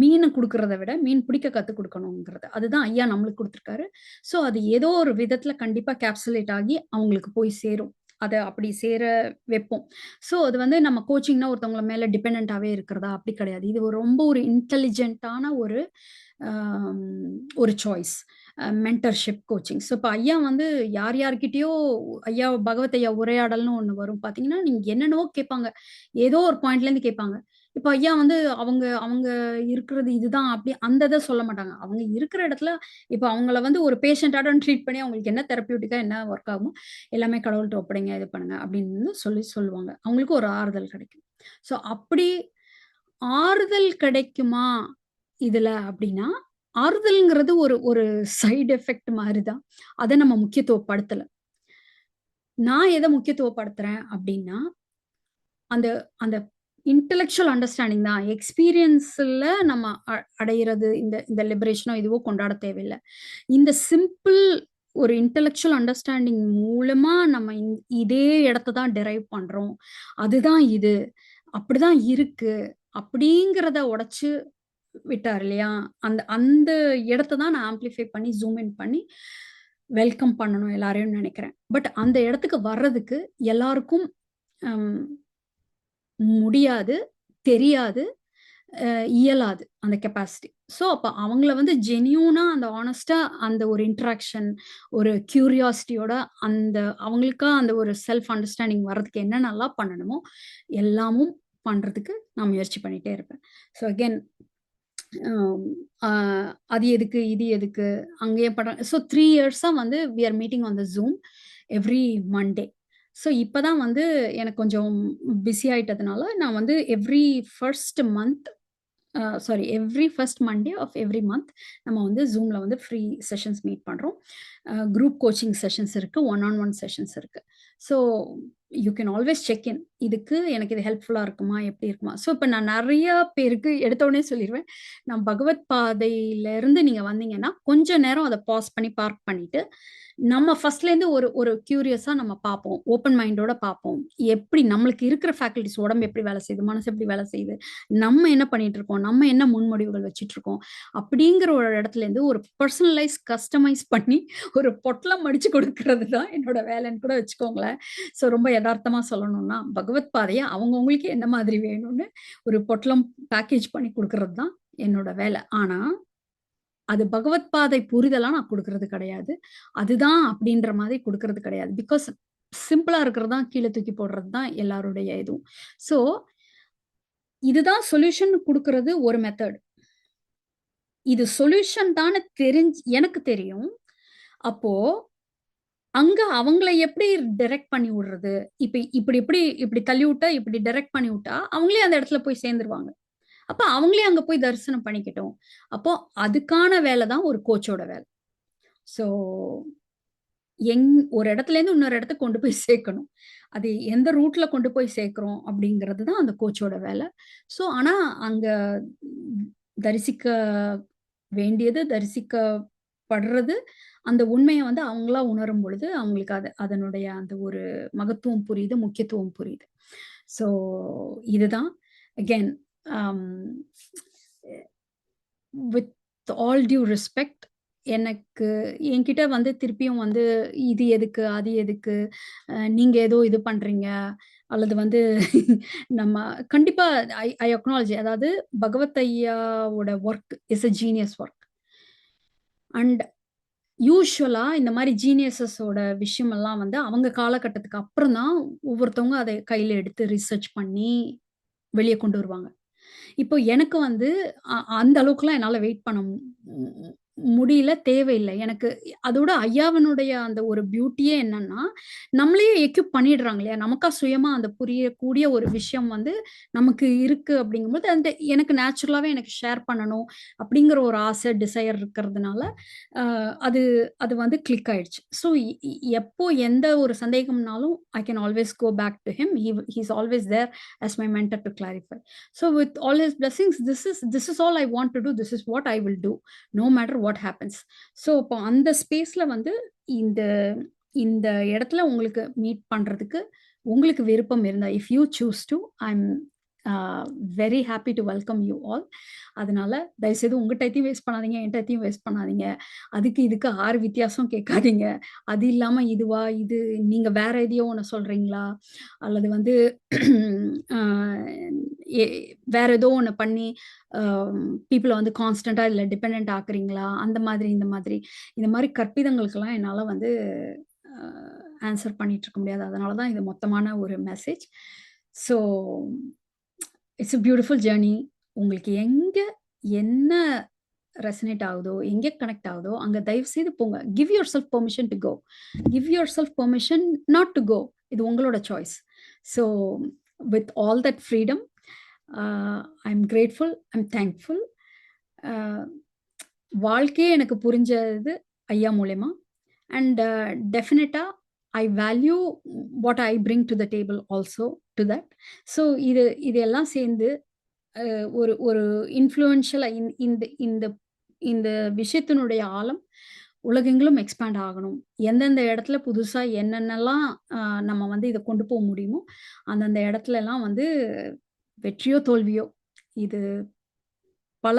மீன குடுக்குறத விட, மீன் பிடிக்க கத்துக் குடுக்கணுங்கிறது. அதுதான் ஐயா நம்மளுக்கு குடுத்துருக்காரு. ஸோ, அது ஏதோ ஒரு விதத்துல கண்டிப்பா கேப்சுலேட் ஆகி அவங்களுக்கு போய் சேரும். அத அப்படி சேர வைப்போம். ஸோ, அது வந்து நம்ம கோச்சிங்னா ஒருத்தவங்க மேல டிபெண்டன்ட்டாவே இருக்கிறதா? அப்படி கிடையாது. இது ரொம்ப ஒரு இன்டெலிஜென்ட்டான அம் ஒரு சாய்ஸ். Mentorship coaching. ஸோ, இப்ப ஐயா வந்து யார்கிட்டயோ ஐயா பகவத் ஐயா உரையாடல்னு ஒண்ணு வரும் பார்த்தீங்கன்னா, நீங்க என்னென்னவோ கேட்பாங்க. ஏதோ ஒரு பாயிண்ட்லேருந்து கேட்பாங்க. இப்ப ஐயா வந்து அவங்க அவங்க இருக்கிறது இதுதான் அப்படி அந்த இத சொல்ல மாட்டாங்க. அவங்க இருக்கிற இடத்துல இப்ப அவங்கள வந்து ஒரு பேஷண்டாட்டம் ட்ரீட் பண்ணி அவங்களுக்கு என்ன தெரப்யூட்டிக்கா என்ன ஒர்க் ஆகுமோ, எல்லாமே கடவுள்ட்ட ஒப்படைங்க, இது பண்ணுங்க அப்படின்னு சொல்லுவாங்க. அவங்களுக்கு ஒரு ஆறுதல் கிடைக்கும். ஸோ அப்படி ஆறுதல் கிடைக்குமா இதுல அப்படின்னா, ஆறுதல்ங்கிறது ஒரு ஒரு சைட் எஃபெக்ட் மாரி தான். அத நம்ம முக்கியத்துவப்படுத்தல. நான் எத முக்கியத்துவப்படுத்துறேன் அப்படின்னா, அந்த அந்த இன்டலெக்சுவல் அண்டர்ஸ்டாண்டிங் தான். எக்ஸ்பீரியன்ஸ்ல நம்ம அடையிறது இந்த இந்த லிபரேஷனோ இதுவோ கொண்டாட தேவையில்ல. இந்த சிம்பிள் ஒரு இன்டலெக்சுவல் அண்டர்ஸ்டாண்டிங் மூலமா நம்ம இதே இடத்த தான் டெரைவ் பண்றோம். அதுதான் இது. அப்படிதான் இருக்கு. அப்படிங்கிறத உடைச்சு விட்டார் இல்லையா? அந்த அந்த இடத்த தான் நான் ஆம்பிளிஃபை பண்ணி, ஜூம் இன் பண்ணி வெல்கம் பண்ணணும் எல்லாரையும் நெனைக்கிறேன். பட் அந்த இடத்துக்கு வர்றதுக்கு எல்லாருக்கும் அம் முடியாது, தெரியாது, இயலாது அந்த கெப்பாசிட்டி. ஸோ, அப்ப அவங்கள வந்து ஜென்யூனா அந்த ஹானஸ்ட்டா அந்த ஒரு இன்டராக்ஷன், ஒரு கியூரியாசிட்டியோட அந்த அவங்களுக்கா அந்த ஒரு செல்ஃப் அண்டர்ஸ்டாண்டிங் வர்றதுக்கு என்னென்னலாம் பண்ணணுமோ, எல்லாமும் பண்றதுக்கு நான் முயற்சி பண்ணிட்டே இருப்பேன். ஸோ அகைன் அம் அ அது எதுக்கு? இது எதுக்கு? அங்கேயே பண்றாங்க. ஸோ 3 இயர்ஸா வந்து we are meeting on the Zoom every Monday. So இப்ப தான் வந்து எனக்கு கொஞ்சம் பிஸி ஆயிட்டதுனால, நான் வந்து every first month every first Monday of every month நம்ம வந்து Zoomல வந்து ஃப்ரீ செஷன்ஸ் மீட் பண்றோம். குரூப் கோச்சிங் செஷன்ஸ் இருக்கு. ஒன் ஆன் ஒன் செஷன்ஸ் இருக்கு. So you can always check in. எனக்கு இது ஹெல்ப்ஃபுல்லா இருக்குமா? எப்படி இருக்குமா? ஸோ இப்ப நான் நெறைய பேருக்கு எடுத்த உடனே சொல்லிருவேன். நான் பகவத் பாதையிலருந்து நீங்க வந்தீங்கன்னா, கொஞ்ச நேரம் அத பாஸ் பண்ணி பார்க் பண்ணிட்டு, நம்ம ஃபர்ஸ்ட்லேருந்து ஒரு ஒரு கியூரியஸா நம்ம பார்ப்போம். ஓப்பன் மைண்டோட பார்ப்போம். எப்படி நம்மளுக்கு இருக்கிற ஃபேக்கல்டீஸ் உடம்பு எப்படி வேலை செய்யுது? மனசு எப்படி வேலை செய்யுது? நம்ம என்ன பண்ணிட்டு இருக்கோம்? நம்ம என்ன முன்மொழிவுகள் வச்சுட்டு இருக்கோம்? அப்படிங்கிற ஒரு இடத்துலேருந்து ஒரு பெர்சனலைஸ், கஸ்டமைஸ் பண்ணி ஒரு பொட்டலம் மடிச்சு கொடுக்கிறது தான் என்னோட வேலைன்னு கூட வச்சுக்கோங்களேன். ஸோ ரொம்ப எதார்த்தமா சொல்லணும்னா, பகவத் பாதைய அவங்கவங்களுக்கு என்ன மாதிரி வேணும்னு ஒரு பொட்டலம் பேக்கேஜ் பண்ணி குடுக்குறது தான் என்னோட வேலை. ஆனா, அது பகவத் பாதை புரிதலா நான் குடுக்குறது கிடையாது. அதுதான் அப்படின்ற மாதிரி குடுக்குறது கிடையாது. பிகாஸ் சிம்பிளா இருக்கிறது தான் கீழ தூக்கி போடுறது தான் எல்லாருடைய இதுவும். ஸோ, இதுதான் சொல்யூஷன் குடுக்குறது ஒரு மெத்தட். இது சொல்யூஷன் தான்னு எனக்கு தெரியும். அப்போ அங்க அவங்கள எப்படி டைரக்ட் பண்ணி விடுறது? இப்படி தள்ளி விட்டா, இப்படி டைரக்ட் பண்ணி விட்டா, அவங்களே அந்த இடத்துல போய் சேர்ந்துருவாங்க. அப்ப அவங்களே அங்க போய் தரிசனம் பண்ணிக்கட்டும். அப்போ அதுக்கான வேலை தான் ஒரு கோச்சோட வேலை. ஸோ ஒரு இடத்துலேருந்து இன்னொரு இடத்துக்கு கொண்டு போய் சேர்க்கணும். அது எந்த ரூட்ல கொண்டு போய் சேர்க்கிறோம் அப்படிங்கிறது தான் அந்த கோச்சோட வேலை. ஸோ ஆனா அங்க தரிசிக்க வேண்டியது, தரிசிக்கப்படுறது, அந்த உண்மைய வந்து அவங்களா உணரும் பொழுது, அவங்களுக்கு அதனுடைய அந்த ஒரு மகத்துவம் புரியுது, முக்கியத்துவம் புரியுது. ஸோ இதுதான். Again um with all due respect, எனக்கு என்கிட்ட வந்து திருப்பியும் வந்து இது எதுக்கு? அது எதுக்கு? நீங்க ஏதோ இது பண்றீங்க. அல்லது வந்து நம்ம கண்டிப்பா ஐ அக்னாலஜ், அதாவது பகவத் ஐயாவோட work is a genius work. And யூசுவலா இந்த மாரி ஜீனியஸஸோட விஷயமெல்லாம் வந்து அவங்க காலகட்டத்துக்கு அப்புறம் தான் ஒவ்வொருத்தவங்க அத கையில எடுத்து ரிசர்ச் பண்ணி வெளிய கொண்டு வருவாங்க. இப்போ எனக்கு வந்து அந்த அளவுக்குலாம் என்னால வெயிட் பண்ண முடியல, தேவையில்ல. எனக்கு அதோட ஐயாவினுடைய அந்த ஒரு பியூட்டியே என்னன்னா, நம்மளையே எக்யூப் பண்ணிடுறாங்க இல்லையா? நமக்கா சுயமா அந்த புரியக்கூடிய ஒரு விஷயம் வந்து நமக்கு இருக்கு அப்படிங்கும்போது, அந்த எனக்கு நேச்சுரலாவே எனக்கு ஷேர் பண்ணணும் அப்படிங்கிற ஒரு ஆசை, டிசையர் இருக்கிறதுனால, அ அது அது வந்து கிளிக் ஆயிடுச்சு. ஸோ எப்போ எந்த ஒரு சந்தேகம்னாலும் I can always go back to him. He is always there as my mentor to clarify. So with all his blessings, this is all I want to do. This is what I will do, no matter what happens. So இப்போ அந்த ஸ்பேஸ்ல வந்து இந்த இந்த இடத்துல உங்களுக்கு meet பண்றதுக்கு உங்களுக்கு விருப்பம் இருந்தா, if you choose to, I'm very happy to welcome you all. அதனால தயவுசெய்து உங்க டயத்தையும் வேஸ்ட் பண்ணாதீங்க, என் டயத்தையும் வேஸ்ட் பண்ணாதீங்க. அதுக்கு இதுக்கு 6 வித்தியாசம் கேட்காதீங்க. அது இல்லாம இதுவா? இது நீங்க வேற எதையோ ஒண்ணு சொல்றீங்களா? அல்லது வந்து அ எ வேற ஏதோ ஒண்ணு பண்ணி அ பீப்பிள வந்து கான்ஸ்டன்ட்டா இதுல டிபெண்டன்ட் ஆக்குறீங்களா? அந்த மாதிரி, இந்த மாரி கற்பிதங்களுக்கெல்லாம் என்னால வந்து அ ஆன்சர் பண்ணிட்டு இருக்க முடியாது. அதனால தான் இது மொத்தமான ஒரு message. So it's a beautiful journey. உங்களுக்கு எங்க என்ன ரெசனேட் ஆகுதோ, எங்க கனெக்ட் ஆகுதோ, அங்க தயவு செய்து போங்க. Give yourself permission to go. Give yourself permission not to go. இது உங்களோட choice. So with all that freedom, I am grateful, I am thankful. அ வாழ்க்கையே எனக்கு புரிஞ்சது ஐயா மூலியமா. And definitely I value what I bring to the table also to that. So இது எல்லாம் சேர்ந்து ஒரு ஒரு இன்ஃப்ளூயன்ஷியலா இந்த இந்த இந்த விஷயத்தினுடைய ஆழம் உலகெங்கிலும் எக்ஸ்பேண்ட் ஆகணும். எந்தெந்த இடத்துல புதுசா என்னென்னலாம் அ நம்ம வந்து இத கொண்டு போ முடியுமோ, அந்தந்த இடத்துலலாம் வந்து வெற்றியோ, தோல்வியோ, இது பல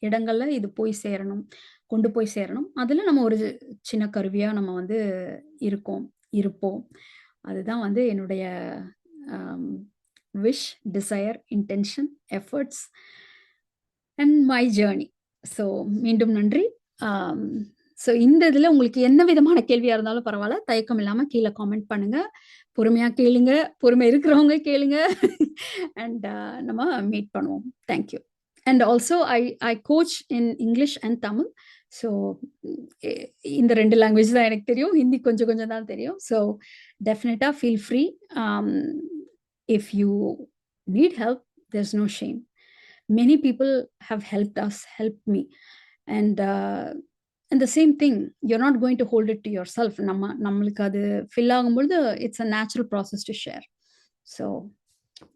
இடங்கள்ல இது போய் சேரணும். கொண்டு போய் சேரணும். அதுல நம்ம ஒரு சின்ன கருவியா நம்ம வந்து இருக்கோம், இருப்போம். அதுதான் வந்து என்னுடைய um wish, desire, intention, efforts and my journey. So மீண்டும் நன்றி. ஆம் ஸோ இந்த இதுல உங்களுக்கு என்ன விதமான கேள்வியா இருந்தாலும் பரவால்ல. தயக்கம் இல்லாம கீழ காமெண்ட் பண்ணுங்க. பொறுமையா கேளுங்க. பொறுமை இருக்கிறவங்க கேளுங்க. அண்ட் நம்ம மீட் பண்ணுவோம். Thank you. And also I coach in English and Tamil. So இந்த 2 லாங்குவேஜ் தான் எனக்கு தெரியும். ஹிந்தி கொஞ்சம் கொஞ்சம் தான் தெரியும். ஸோ டெஃபினட்டா feel free. Um if you need help, there is no shame. Many people have helped me. And the same thing, you're not going to hold it to yourself. நம்மளுக்கு அது fill ஆகும்பொழுது, it's a natural process to share. So,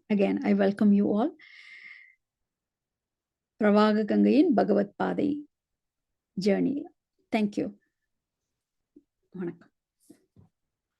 again, I welcome you all. பிரவாக கங்கையின் பகவத் பாதை journey. Thank you. வணக்கம்.